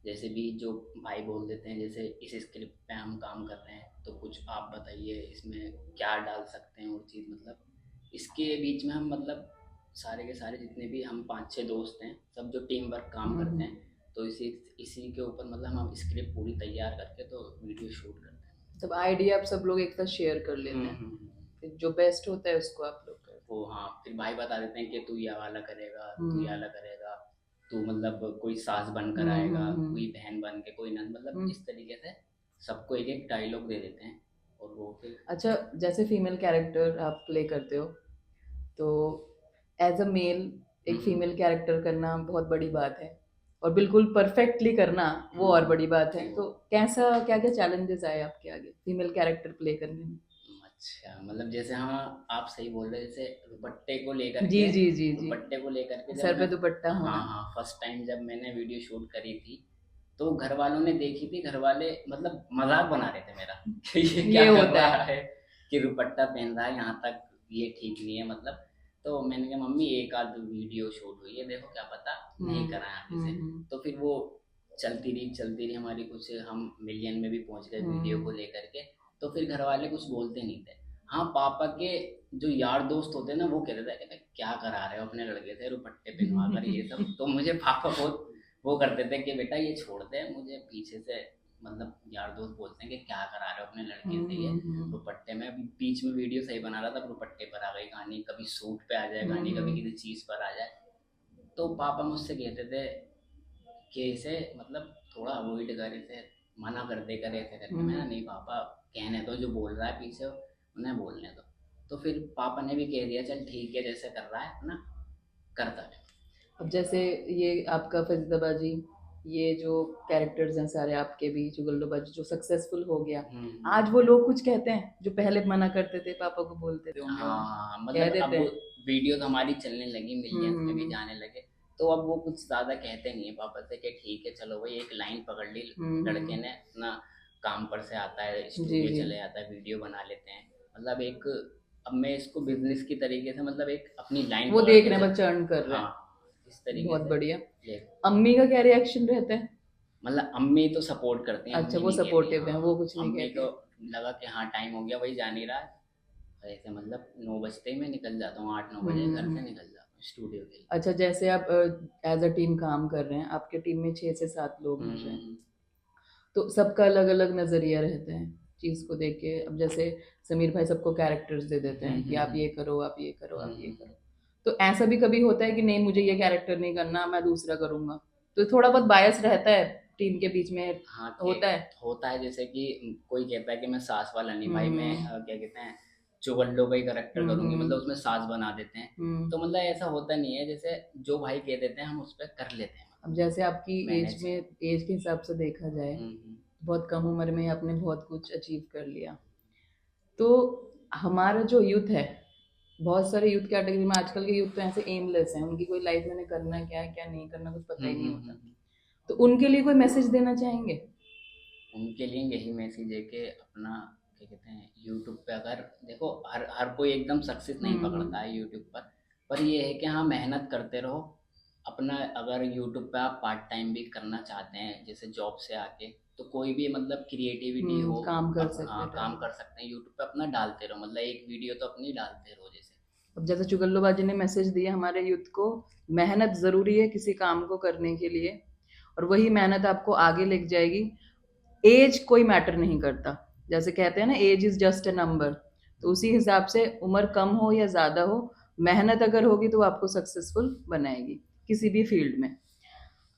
जैसे भी जो भाई बोल देते हैं, जैसे इस स्क्रिप्ट पे हम काम कर रहे हैं तो कुछ आप बताइए इसमें क्या डाल सकते हैं और चीज़, मतलब इसके बीच में हम मतलब सारे के सारे जितने भी हम 5-6 दोस्त हैं, सब जो टीम वर्क काम करते हैं, तो इसी इसी के ऊपर मतलब हम स्क्रिप्ट पूरी तैयार करके तो वीडियो शूट करते हैं। तब आइडिया आप सब लोग एक साथ शेयर कर लेते हैं, फिर जो बेस्ट होता है उसको आप लोग करते हैं। वो हाँ, फिर भाई बता देते हैं कि तू ये वाला करेगा, तू ये वाला करेगा, तू मतलब कोई सास बनकर आएगा, कोई बहन बन के, कोई नंद, मतलब इस तरीके से सबको एक एक डायलॉग दे देते हैं और वो फिर। अच्छा, जैसे फीमेल कैरेक्टर आप प्ले करते हो, तो एज अ मेल एक फीमेल कैरेक्टर करना बहुत बड़ी बात है, और बिल्कुल परफेक्टली करना वो और बड़ी बात है। तो कैसा, क्या क्या चैलेंजेस आए आपके आगे फीमेल कैरेक्टर प्ले करने में? अच्छा, मतलब जैसे हाँ, आप सही बोल रहे हैं, जैसे दुपट्टे को लेकर जी के, जी जी जी। दुपट्टे को लेकर के सर जब पे मैं, दुपट्टा हाँ होना। हाँ, फर्स्ट टाइम जब मैंने वीडियो शूट करी थी तो घर वालों ने देखी थी, घर वाले मतलब मजाक बना रहे थे मेरा कि ये क्या ये कर होता रहा है। है, कि दुपट्टा पहन रहा है यहाँ तक, ये ठीक नहीं है मतलब। तो मैंने कहा मम्मी एक आध वीडियो शूट हुई है, देखो क्या पता नहीं करा है आगे से। तो फिर वो चलती रही हमारी, कुछ हम मिलियन में भी पहुंच गए वीडियो को लेकर के। तो फिर घर वाले कुछ बोलते नहीं थे। हाँ, पापा के जो यार दोस्त होते हैं ना, वो कहते थे कहते क्या करा रहे हो अपने लड़के से दुपट्टे पहनवा कर ये सब। तो मुझे पापा बहुत वो करते थे कि बेटा ये छोड़ दे। मुझे पीछे से मतलब यार दोस्त बोलते हैं कि क्या करा रहे हो अपने लड़के से ये दुपट्टे में। अभी बीच में वीडियो सही बना रहा था, दुपट्टे पर आ गई कहानी, कभी सूट पे आ जाए कहानी, कभी किसी चीज़ पर आ जाए। तो पापा मुझसे कहते थे कि इसे मतलब थोड़ा अवॉइड कर, इसे मना कर दे कर, ऐसे करके। मैं नहीं पापा, कहने तो जो बोल रहा है पीछे उन्हें बोलने दो। तो फिर पापा ने भी कह दिया चल ठीक है, जैसे कर रहा है ना करता है। अब जैसे ये आपका फरीदाबाजी, ये जो कैरेक्टर्स हैं सारे आपके भी, चुगल्लोबाजी जो सक्सेसफुल हो गया, आज वो लोग कुछ कहते हैं जो पहले मना करते थे, पापा को बोलते थे होंगे, हाँ, कह मतलब अब देते हैं। वीडियो तो हमारी चलने लगी, मिलियंस में भी जाने लगे, तो अब वो कुछ ज़्यादा कहते नहीं है पापा से कि ठीक है चलो भाई, एक लाइन पकड़ ली लड़के ने, अपना काम पर से आता है, स्टूडियो चले जाता है, वीडियो बना लेते हैं। मतलब एक, अब मैं इसको बिजनेस की तरीके से, मतलब एक अपनी लाइन वो देख रहे हैं, बच्चा अर्न कर रहे हैं। हाँ, इस तरीके बहुत से बढ़िया। ले। अम्मी का क्या रिएक्शन रहता है? मतलब अम्मी तो सपोर्ट करती हैं। अच्छा, अम्मी वो नहीं कहती, सपोर्टिव है, हाँ, वो कुछ नहीं अम्मी कहती। तो लगा कि हाँ टाइम हो गया, वही जा नहीं रहा है। ऐसे मतलब 9 बजते ही मैं निकल जाता हूँ, 8-9 बजे घर से निकल जाता हूँ स्टूडियो के लिए। अच्छा, जैसे आप एज अ टीम काम कर रहे हैं, आपके टीम में 6 से 7 लोग हैं, तो सबका अलग अलग नज़रिया रहता है चीज़ को देख के। अब जैसे समीर भाई सबको कैरेक्टर्स दे देते हैं कि आप ये करो, आप ये करो, आप ये करो। तो ऐसा भी कभी होता है कि नहीं मुझे ये कैरेक्टर नहीं करना, मैं दूसरा करूँगा, तो थोड़ा बहुत बायस रहता है टीम के बीच में हाँ होता है? होता है, जैसे कि कोई कहता है कि मैं सास वाला नहीं भाई, मैं हम्म क्या कहते हैं चुगल्लो का ही करेक्टर करूंगी, हम्म मतलब उसमें सास बना देते हैं। हम्म। तो मतलब ऐसा होता नहीं है, जैसे जो भाई कह देते हैं हम उस पर कर लेते हैं, अब जैसे आपकी एज मैनेज। में, एज के हिसाब से देखा जाए, बहुत कम उम्र में आपने बहुत कुछ अचीव कर लिया। तो हमारा जो यूथ है, बहुत सारे यूथ कैटेगरी में आजकल के यूथ तो ऐसे एमलेस हैं, उनकी कोई लाइफ में करना क्या है क्या नहीं करना कुछ पता ही नहीं होता। तो उनके लिए कोई मैसेज देना चाहेंगे? उनके लिए यही मैसेज है कि अपना क्या कहते हैं यूट्यूब पे, अगर देखो हर हर कोई एकदम सक्सेस नहीं पकड़ता है यूट्यूब पर ये है कि हाँ मेहनत करते रहो अपना। अगर यूट्यूब पे आप पार्ट टाइम भी करना चाहते हैं जैसे जॉब से आके, तो कोई भी मतलब क्रिएटिविटी हो काम कर सकते हाँ हैं। काम कर सकते हैं यूट्यूब पे, अपना डालते रहो, मतलब एक वीडियो तो अपनी डालते रहो। जैसे अब जैसे चुगल्लोबाजी ने मैसेज दिया हमारे यूथ को, मेहनत ज़रूरी है किसी काम को करने के लिए, और वही मेहनत आपको आगे लेके जाएगी। एज कोई मैटर नहीं करता, जैसे कहते हैं ना age is just a number, तो उसी हिसाब से उम्र कम हो या ज़्यादा हो, मेहनत अगर होगी तो वो आपको सक्सेसफुल बनाएगी किसी भी फील्ड में।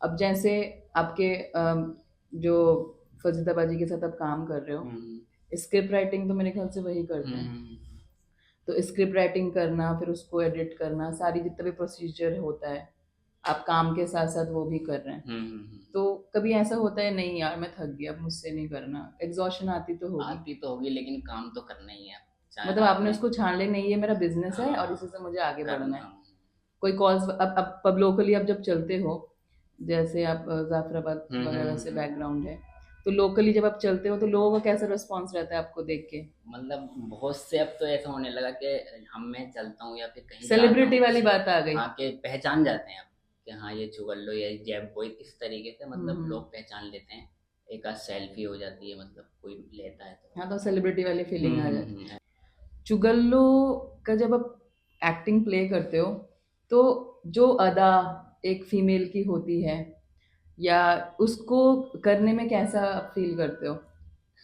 अब जैसे आपके जो फजीताबाजी के साथ आप काम कर रहे हो, स्क्रिप्ट राइटिंग तो मेरे ख्याल से वही करते हैं। तो स्क्रिप्ट राइटिंग करना, फिर उसको एडिट करना, सारी जितना भी प्रोसीजर होता है आप काम के साथ साथ वो भी कर रहे हैं। तो कभी ऐसा होता है नहीं यार मैं थक गया अब मुझसे नहीं करना, एग्जॉशन आती तो होगी? लेकिन काम तो करना ही है, मतलब आपने उसको छान ले, नहीं ये मेरा बिजनेस है और इसी से मुझे आगे बढ़ना है। कोई कॉल्स अब पब लोकली आप जब चलते हो, जैसे आप जाफराबाद वगैरह से बैकग्राउंड है, तो लोकली जब आप चलते हो तो लोगों का कैसा रिस्पॉन्स रहता है आपको देख के? मतलब बहुत से अब तो ऐसा होने लगा कि हम मैं चलता हूँ या फिर कहीं सेलिब्रिटी वाली बात आ गई। हाँ के पहचान जाते हैं अब कि हाँ ये चुगल्लो या जैब बॉय, इस तरीके से मतलब लोग पहचान लेते हैं। एक आध सेल्फी हो जाती है, मतलब कोई लेता है तो हाँ, तो सेलिब्रिटी वाली फीलिंग आ जाती है। चुगल्लो का जब आप एक्टिंग प्ले करते हो तो जो अदा एक फीमेल की होती है, या उसको करने में कैसा फील करते हो?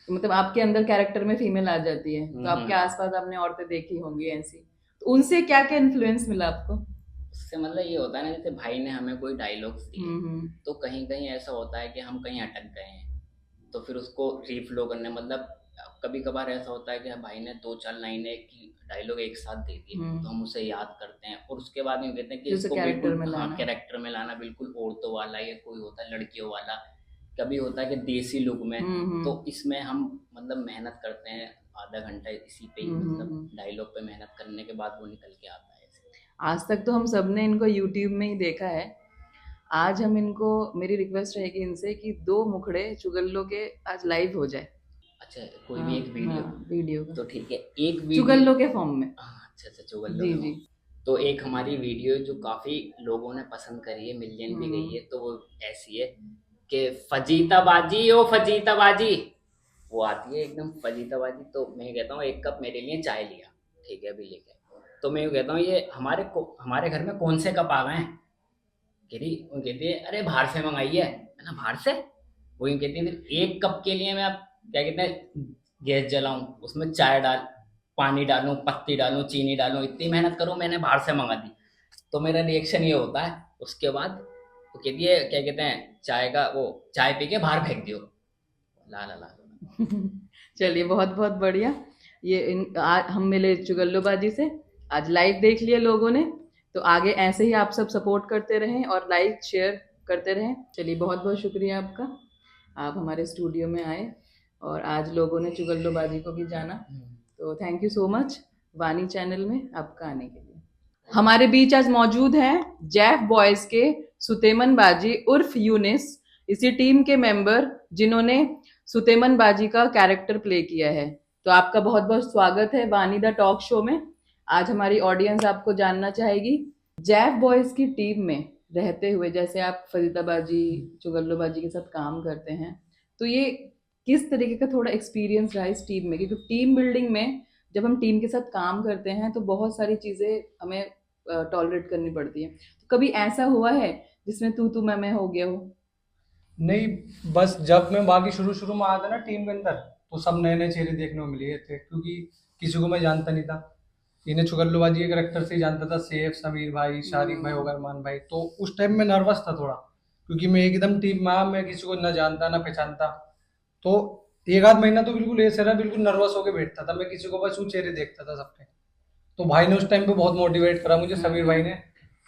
मतलब आपके अंदर कैरेक्टर में फीमेल आ जाती है, तो आपके आसपास आपने औरतें देखी होंगी ऐसी, तो उनसे क्या क्या इन्फ्लुएंस मिला आपको? उससे मतलब ये होता है ना, जैसे भाई ने हमें कोई डायलॉग्स दिए तो कहीं कहीं ऐसा होता है कि हम कहीं अटक गए हैं, तो फिर उसको रीफ्लो करने, मतलब कभी कभार ऐसा होता है कि भाई ने 2-4 लाइनें की डायलॉग एक साथ दे दिए तो हम उसे याद करते हैं और उसके बाद में कहते हैं कि इसको बिल्कुल हाँ कैरेक्टर में लाना, बिल्कुल औरतों वाला या कोई होता है लड़कियों वाला, कभी होता है कि देसी लुक में। तो इसमें हम मतलब मेहनत करते हैं आधा घंटा इसी पे ही, मतलब डायलॉग पे मेहनत करने के बाद वो निकल के आता है। आज तक तो हम सब ने इनको यूट्यूब में ही देखा है, आज हम इनको, मेरी रिक्वेस्ट रहेगी इनसे कि 2 मुखड़े चुगल्लो के आज लाइव हो जाए। अच्छा कोई भी एक वीडियो का तो ठीक है, एक वीडियो चुगल्लो के फॉर्म में। अच्छा चुगल्लो जी जी। तो एक हमारी वीडियो जो काफी लोगों ने पसंद करी है, मिलियन भी गई है, तो वो ऐसी है कि फजीताबाजी ओ फजीताबाजी, वो आती है एकदम फजीताबाजी। तो मैं कहता हूँ 1 कप मेरे लिए चाय लिया, ठीक है अभी लेके, तो मैं कहता हूँ ये हमारे घर में कौन से कप आ गए हैं? वो कहती है अरे बाहर से मंगाई है ना, बाहर से। वो यूँ कहती है फिर 1 कप के लिए मैं आप क्या कहते हैं गैस जलाऊं, उसमें चाय पानी डालूं, पत्ती डालूं, चीनी डालूं, इतनी मेहनत करूं, मैंने बाहर से मंगा दी। तो मेरा रिएक्शन ये होता है उसके बाद, वो कहती है क्या कहते हैं चाय पी के बाहर फेंक दियो, ला ला ला। चलिए बहुत बहुत बढ़िया। आज हम मिले चुगल्लोबाजी से, आज लाइव देख लिया लोगों ने, तो आगे ऐसे ही आप सब सपोर्ट करते रहें और लाइक शेयर करते रहें। चलिए बहुत बहुत शुक्रिया आपका, आप हमारे स्टूडियो में आए और आज लोगों ने चुगल्लोबाजी को भी जाना, तो थैंक यू सो मच वानी चैनल में आपका आने के लिए। हमारे बीच आज मौजूद हैं जैफ बॉयज के सुतेमन बाजी उर्फ यूनिस, इसी टीम के मेंबर जिन्होंने सुतेमन बाजी का कैरेक्टर प्ले किया है। तो आपका बहुत बहुत स्वागत है वानी द टॉक शो में। आज हमारी ऑडियंस आपको जानना चाहेगी, जैफ बॉयज की टीम में रहते हुए जैसे आप फरीदाबाजी चुगल्लोबाजी के साथ काम करते हैं, तो ये किस तरीके का थोड़ा एक्सपीरियंस रहा इस टीम में? क्योंकि टीम बिल्डिंग में जब हम टीम के साथ काम करते हैं तो बहुत सारी चीज़ें हमें टॉलरेट करनी पड़ती है, तो कभी ऐसा हुआ है जिसमें तू मैं हो गया हो? नहीं, बस जब मैं बाकी शुरू में आया था ना टीम के अंदर, तो सब नए नए चेहरे देखने को मिले थे, क्योंकि किसी को मैं जानता नहीं था। इन्हें चुगल्लोबाजी के करेक्टर से ही जानता था, सेफ, समीर भाई, शारिक भाई, ओगरमान भाई। तो उस टाइम में नर्वस था थोड़ा क्योंकि मैं एकदम टीम में आया, मैं किसी को ना जानता ना पहचानता। तो एक आध महीना तो बिल्कुल ऐसे रहा, बिल्कुल नर्वस होके बैठता था मैं, किसी को बस वो चेहरे देखता था सबके। तो भाई ने उस टाइम पे बहुत मोटिवेट करा मुझे, समीर भाई ने,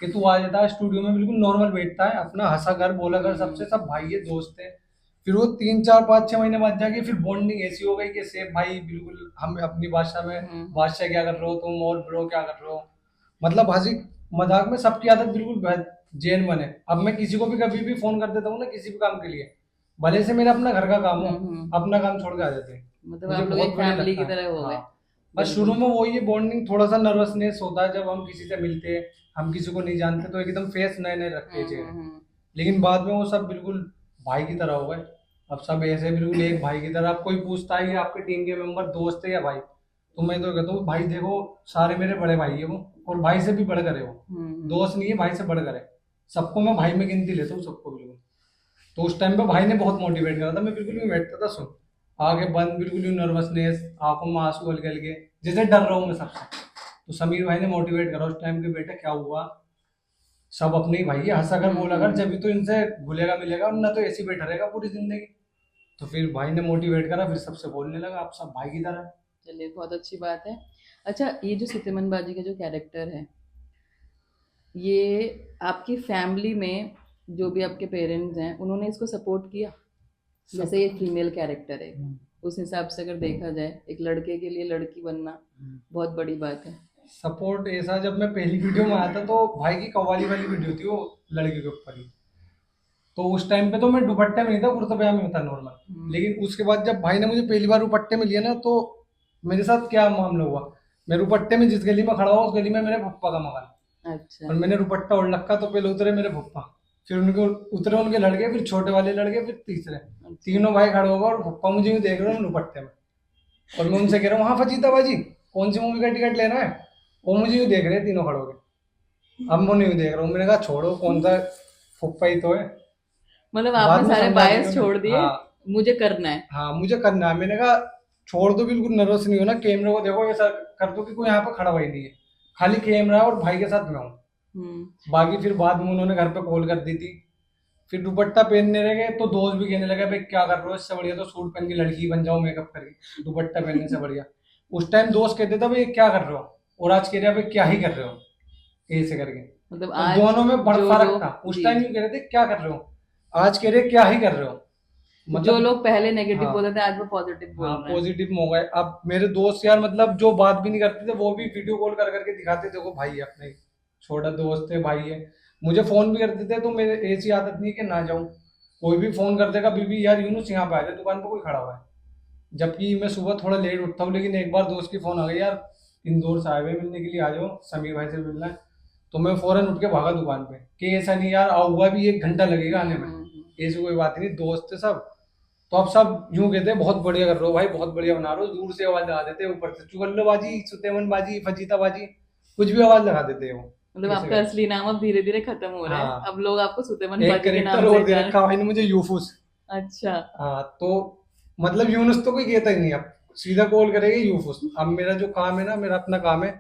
कि तू आ जाता स्टूडियो में, बिल्कुल नॉर्मल बैठता है अपना, हंसा कर बोला कर सबसे, सब भाई है दोस्त है। फिर वो 3 4 5 6 महीने बाद जाके फिर बॉन्डिंग ऐसी हो गई कि सेफ भाई, बिल्कुल हम अपनी भाषा में, बादशाह क्या कर रहे हो तुम, और ब्रो क्या कर रहे हो, मतलब हंसी मजाक में सबकी आदत बिल्कुल जेन बने। अब मैं किसी को भी कभी भी फोन कर देता हूँ ना किसी भी काम के लिए, भले से मेरा अपना घर का काम हो, अपना काम छोड़ के आ जाते हैं। मतलब मुझे आप लोग बहुत एक बढ़िया फैमिली लगता की है। तरह हो गए। हाँ, बस शुरू में वो ये बॉन्डिंग थोड़ा सा नर्वसनेस होता है जब हम किसी से मिलते हैं, हम किसी को नहीं जानते, तो एकदम फेस नए नए रखते हैं चेहरे। लेकिन बाद में वो सब बिल्कुल भाई की तरह हो गए। अब सब ऐसे बिल्कुल एक भाई की तरह। अब कोई पूछता है कि आपके टीम के मेंबर दोस्त है या भाई, तो मैं तो कहता हूँ भाई देखो, सारे मेरे बड़े भाई है वो, और भाई से भी बढ़कर है वो, दोस्त नहीं है, भाई से बढ़कर है। सबको मैं भाई में गिनती लेता हूँ, सबको बिल्कुल। तो उस टाइम पे भाई ने बहुत मोटिवेट करा था, मैं बिल्कुल भी बैठता था सुन, आगे बंद, बिल्कुल ही नर्वसनेस, आंखों में आंसू हल्के हल्के, जैसे डर रहा हूँ मैं सबसे। तो समीर भाई ने मोटिवेट करा उस टाइम के, बेटा क्या हुआ, सब अपने ही भाई है, हंसा कर बोला कर, जब भी तो इनसे घुलेगा मिलेगा, वरना तो ऐसे ही बैठा रहेगा पूरी जिंदगी। तो फिर भाई ने मोटिवेट करा, फिर सबसे बोलने लगा आप सब भाई की तरह हैं। चलिए बहुत अच्छी बात है। अच्छा, ये जो सुतेमन बाजी का जो कैरेक्टर है, ये आपकी फैमिली में जो भी आपके पेरेंट्स हैं उन्होंने इसको सपोर्ट किया? जैसे ये फीमेल कैरेक्टर है, उस हिसाब से अगर देखा जाए एक लड़के के लिए लड़की बनना बहुत बड़ी बात है। सपोर्ट ऐसा, जब मैं पहली वीडियो में आया था तो भाई की कव्वाली वाली वीडियो थी वो, लड़के के ऊपर ही। तो उस टाइम पे तो मैं दुपट्टे में नहीं था, कुर्ता पजामे में था नॉर्मल। लेकिन उसके बाद जब भाई ने मुझे पहली बार दुपट्टे में लिया ना, तो मेरे साथ क्या मामला हुआ, मैं दुपट्टे में जिस गली में खड़ा हुआ उस गली में मेरे पप्पा का मकान, अच्छा। और मैंने दुपट्टा ओढ़ रखा, तो पहले उतरे मेरे पप्पा, फिर उनके उतरे उनके लड़के, फिर छोटे वाले लड़के, फिर तीसरे, तीनों भाई खड़े होगा, और पप्पा मुझे यूं देख रहे हो दुपट्टे में। और मैं उनसे कह रहा हूँ हाँ फजीता बाजी कौन सी मूवी का टिकट लेना है, वो मुझे यूं देख रहे हैं तीनों खड़े होके। अब मैं नहीं देख रहा हूँ, मैंने कहा छोड़ो कौन सा, फुप्पा ही तो है। मतलब बाद आपने में सारे समझा बायस दिया छोड़ उन्होंने। दिए, हाँ मुझे करना है। हाँ, मुझे करना है। मैंने कहा छोड़ दो, बिल्कुल नर्वस नहीं हो ना, कैमरे को देखो, ऐसा कर दो कि कोई यहाँ पे खड़ा हुआ ही नहीं है, खाली कैमरा है और भाई के साथ मैं हूँ। बाकी फिर बाद में उन्होंने घर पे कॉल कर दी थी, फिर दुपट्टा पहनने लगे तो दोस्त भी कहने लगे भाई क्या कर रहे हो, इससे बढ़िया तो सूट पहन के लड़की बन जाओ मेकअप करके, दुपट्टा पहनने से बढ़िया। उस टाइम दोस्त कहते थे भाई क्या कर रहे हो, और आज कह रहे हैं भाई क्या ही कर रहे हो, ऐसे करके। मतलब तो आज दोनों में बड़ा जो फर्क लोग था। उस जी टाइम यूं कह रहे थे क्या कर रहे हो, आज कह रहे क्या ही कर रहे हो। जो लोग पहले नेगेटिव हाँ बोलते थे आज वो पॉजिटिव बोल हाँ, रहे हैं। पॉजिटिव हो गए। अब मेरे दोस्त यार, मतलब जो बात भी नहीं करते थे वो भी वीडियो कॉल कर करके दिखाते, देखो भाई है अपने, छोटा दोस्त है, भाई है। मुझे फोन भी करते थे, तो मेरे ऐसी आदत नहीं है कि ना जाऊं, कोई भी फोन कर देगा बीबी यार यूनुस यहाँ पे आ जाए, दुकान पे कोई खड़ा हुआ है। जबकि मैं सुबह थोड़ा लेट उठता हूँ, लेकिन एक बार दोस्त की फोन आ गई, यार इंदौर से आए हुए मिलने के लिए, आ जाओ समीर भाई से मिलना है, तो मैं फौरन उठ के भागा दुकान पे, कि ऐसा नहीं यार आऊंगा भी 1 घंटा लगेगा आने में, ऐसी कोई बात नहीं, दोस्त है सब। तो अब सब यूं कहते हैं बहुत बढ़िया कर रहे हो भाई, बहुत बढ़िया बना रहे हो, दूर से आवाज लगा देते हैं, ऊपर से चुगल्लोबाजी, सुतेमनबाजी, फजीताबाजी, कुछ भी आवाज लगा देते हैं वो। मतलब ऐसे आपका करके। असली नाम अब धीरे धीरे खत्म हो रहा है, हाँ, अब लोग आपको सुतेमन एक बाजी के करेक्टर नाम और से दे जान। रखा भाई ने मुझे, यूफुस। अच्छा। हाँ, तो मतलब यूनुस तो कोई कहता ही नहीं, अब सीधा कॉल करेगा यूफुस। अब मेरा जो काम है ना, मेरा अपना काम है,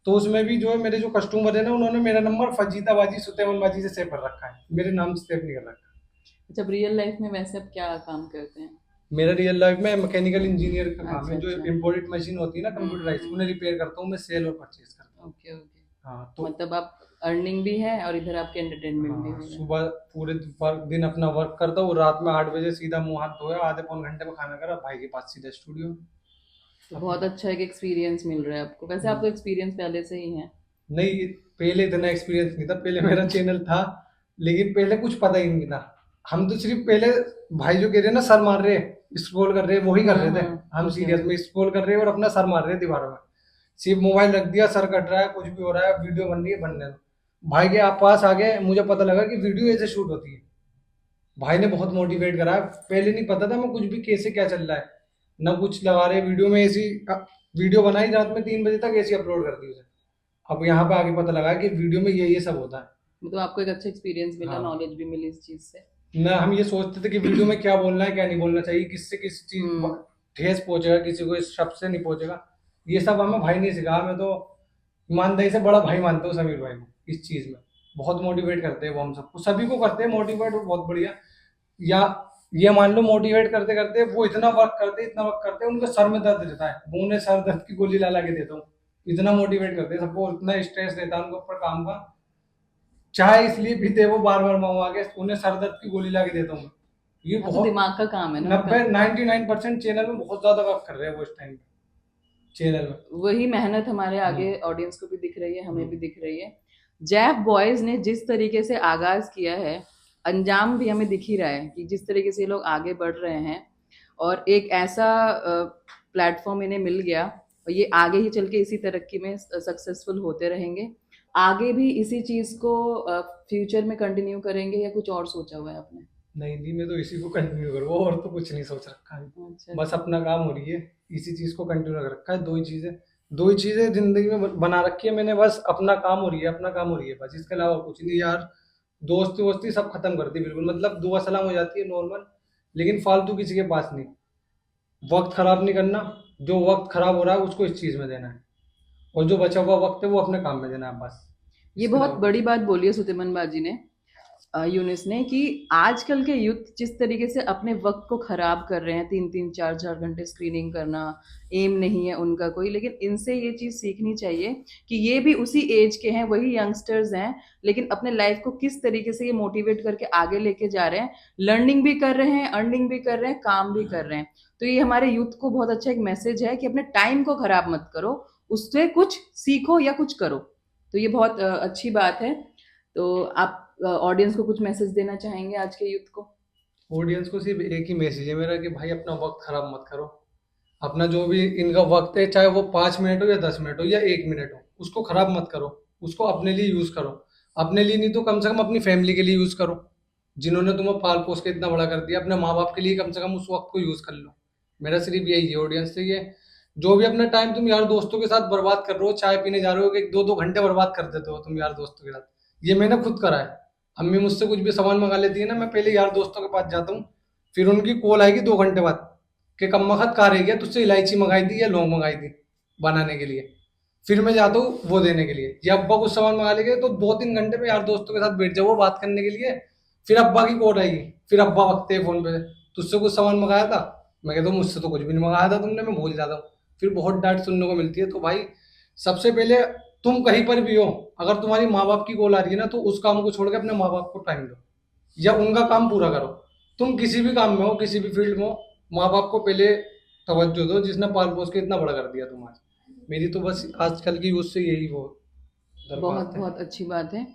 तो उसमें भी जो है मेरे जो कस्टमर है ना, उन्होंने मेरा नंबर फजीताबाजी सुतेमनबाजी से सेव कर रखा है, मेरे नाम से सेव नहीं कर रखा। अच्छा, रियल लाइफ में वैसे आप क्या काम करते हैं? मेरा रियल लाइफ में मैकेनिकल इंजीनियर का काम है, अच्छा, जो अच्छा। इम्पोर्टेड मशीन होती है ना कंप्यूटराइज, उन्हें रिपेयर करता हूँ मैं, सेल और परचेज करता हूँ। Okay okay. हाँ तो मतलब आप अर्निंग भी है और इधर आपके एंटरटेनमेंट भी हाँ, हो रहा है। सुबह पूरे दिन अपना वर्क करता हूँ, रात में 8 बजे सीधा मुंह हाथ धोया, आधे पौन घंटे में खाना करा, भाई के पास सीधा स्टूडियो। तो बहुत अच्छा एक एक्सपीरियंस मिल रहा है आपको। वैसे आप तो एक्सपीरियंस पहले से ही है। नहीं, पहले इतना एक्सपीरियंस नहीं था, पहले मेरा चैनल था, लेकिन पहले कुछ पता ही नहीं था। हम तो सिर्फ पहले भाई जो कह रहे हैं ना सर मार रहे स्क्रॉल कर रहे, वही कर रहे थे। हम सीरियस में स्क्रॉल कर रहे हैं और अपना सर मार रहे हैं दीवारों में, सिर्फ मोबाइल रख दिया, सर कट रहा है, कुछ भी हो रहा है, वीडियो बन रही है, बनने दो। भाई के आप पास आ गए, मुझे पता लगा कि वीडियो ऐसे शूट होती है। भाई ने बहुत मोटिवेट करा, पहले नहीं पता था मैं कुछ भी कैसे क्या चल रहा है, ना कुछ लगा रहे वीडियो में, ऐसी वीडियो बनाई रात में 3 बजे तक, ऐसी अपलोड कर दी उसे। अब यहाँ पे आगे पता लगा कि वीडियो में ये सब होता है। मतलब आपको एक अच्छा एक्सपीरियंस मिला, हाँ। नॉलेज भी मिली इस चीज से। ना हम ये सोचते थे कि वीडियो में क्या बोलना है क्या नहीं बोलना चाहिए, किससे किस चीज ठेस पहुंचेगा, किसी को इस शब्द से नहीं पहुंचेगा, ये सब हमें भाई ने सिखाया। मैं तो ईमानदारी से बड़ा भाई मानता हूँ समीर भाई को इस चीज में, बहुत मोटिवेट करते हैं वो हम सबको, सभी को करते हैं मोटिवेट, वो बहुत बढ़िया। या ये मान लो मोटिवेट करते करते वो इतना वर्क करते, इतना वर्क करते, उनके सर में दर्द रहता है, वो उन्हें सर दर्द की गोली ला ला के देता हूँ, इतना मोटिवेट करते हैं सबको, इतना स्ट्रेस रहता है उनके ऊपर काम का, चाय इसलिए पीते हैं वो बार बार मंगवा के, उन्हें सर दर्द की गोली ला के देता हूँ। ये हाँ, तो बहुत दिमाग का काम है ना 99% चैनल में बहुत ज्यादा वर्क कर रहे हैं वो इस टाइम पे चैनल में। वही मेहनत हमारे आगे ऑडियंस को भी दिख रही है, हमें भी दिख रही है। जैफ बॉयज ने जिस तरीके से आगाज किया है, अंजाम भी हमें दिख ही रहा है कि जिस तरीके से ये लोग आगे बढ़ रहे हैं, और एक ऐसा प्लेटफॉर्म इन्हें मिल गया, और ये आगे ही चल के इसी तरक्की में सक्सेसफुल होते रहेंगे। आगे भी इसी चीज को फ्यूचर में कंटिन्यू करेंगे या कुछ और सोचा हुआ है आपने? नहीं जी, मैं तो इसी को कंटिन्यू करूँगा, और तो कुछ नहीं सोच रखा है। अच्छा, बस अपना काम हो रही है, इसी चीज को कंटिन्यू कर रखा है। दो ही चीजें जिंदगी में बना रखी है मैंने, बस अपना काम हो रही है, अपना काम हो रही है, बस इसके अलावा कुछ नहीं यार। दोस्ती वोस्ती सब खत्म कर दी बिल्कुल, मतलब दुआ सलाम हो जाती है नॉर्मल, लेकिन फालतू किसी के पास नहीं। वक्त खराब नहीं करना, जो वक्त खराब हो रहा है उसको इस चीज में देना है, और जो बचा हुआ वक्त है वो अपने काम में देना है बस। ये इसके बहुत अलावा बड़ी बात बोली है सुतिमन बाजी ने, यूनिस ने, कि आजकल के यूथ जिस तरीके से अपने वक्त को खराब कर रहे हैं, 3-3 4-4 घंटे स्क्रीनिंग करना, एम नहीं है उनका कोई, लेकिन इनसे ये चीज़ सीखनी चाहिए कि ये भी उसी एज के हैं, वही यंगस्टर्स हैं, लेकिन अपने लाइफ को किस तरीके से ये मोटिवेट करके आगे लेके जा रहे हैं, लर्निंग भी कर रहे हैं, अर्निंग भी कर रहे हैं, काम भी कर रहे हैं। तो ये हमारे यूथ को बहुत अच्छा एक मैसेज है कि अपने टाइम को खराब मत करो, उससे कुछ सीखो या कुछ करो। तो ये बहुत अच्छी बात है। तो आप ऑडियंस को कुछ मैसेज देना चाहेंगे आज के यूथ को? ऑडियंस को सिर्फ एक ही मैसेज है मेरा कि भाई अपना वक्त खराब मत करो। अपना जो भी इनका वक्त है, चाहे वो 5 मिनट हो या 10 मिनट हो या 1 मिनट हो, उसको खराब मत करो, उसको अपने लिए यूज करो। अपने लिए नहीं तो कम से कम अपनी फैमिली के लिए यूज करो, जिन्होंने तुम्हें पाल पोस के इतना बड़ा कर दिया, अपने माँ बाप के लिए कम से कम उस वक्त को यूज कर लो। मेरा सिर्फ यही है ऑडियंस से, ये जो भी अपना टाइम तुम यार दोस्तों के साथ बर्बाद कर रहे हो, चाय पीने जा रहे हो, कि 2-2 घंटे बर्बाद कर देते हो तुम यार दोस्तों के साथ, ये मैंने खुद करा है। अम्मी मुझसे कुछ भी सामान मंगा लेती है ना, मैं पहले यार दोस्तों के पास जाता हूँ, फिर उनकी कॉल आएगी 2 घंटे बाद कि कम वक्त कहाँ रह गया, तुझसे इलायची मंगाई थी या लौंग मंगाई थी बनाने के लिए, फिर मैं जाता हूँ वो देने के लिए। या अब्बा कुछ सामान मंगा लेंगे तो 2-3 घंटे में यार दोस्तों के साथ बैठ जाओ बात करने के लिए, फिर अब्बा की कॉल आएगी, फिर अब्बा बकते हैं फोन पे, तुझसे कुछ सामान मंगाया था, मैं कहता हूँ मुझसे तो कुछ भी नहीं मंगाया था तुमने, मैं भूल जाता हूँ, फिर बहुत डांट सुनने को मिलती है। तो भाई सबसे पहले तुम कहीं पर भी हो, अगर तुम्हारी माँ बाप की कॉल आ रही है ना, तो उस काम को छोड़ के अपने माँ बाप को टाइम दो या उनका काम पूरा करो। तुम किसी भी काम में हो, किसी भी फील्ड में हो, माँ बाप को पहले तवज्जो दो, जिसने पाल पोस के इतना बड़ा कर दिया तुम आज। मेरी तो बस आजकल की यूथ से यही वो बहुत दरख्वास्त है। बहुत अच्छी बात है।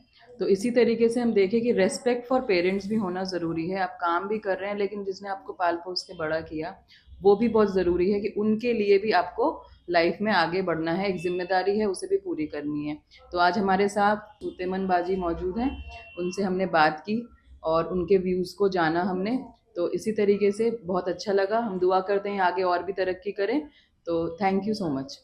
तो इसी तरीके से हम देखें कि रेस्पेक्ट फॉर पेरेंट्स भी होना ज़रूरी है। आप काम भी कर रहे हैं, लेकिन जिसने आपको पाल पोस के बड़ा किया, वो भी बहुत ज़रूरी है कि उनके लिए भी आपको लाइफ में आगे बढ़ना है, एक जिम्मेदारी है, उसे भी पूरी करनी है। तो आज हमारे साथ सुतेमन बाजी मौजूद हैं, उनसे हमने बात की और उनके व्यूज़ को जाना हमने। तो इसी तरीके से बहुत अच्छा लगा। हम दुआ करते हैं आगे और भी तरक्की करें। तो थैंक यू सो मच।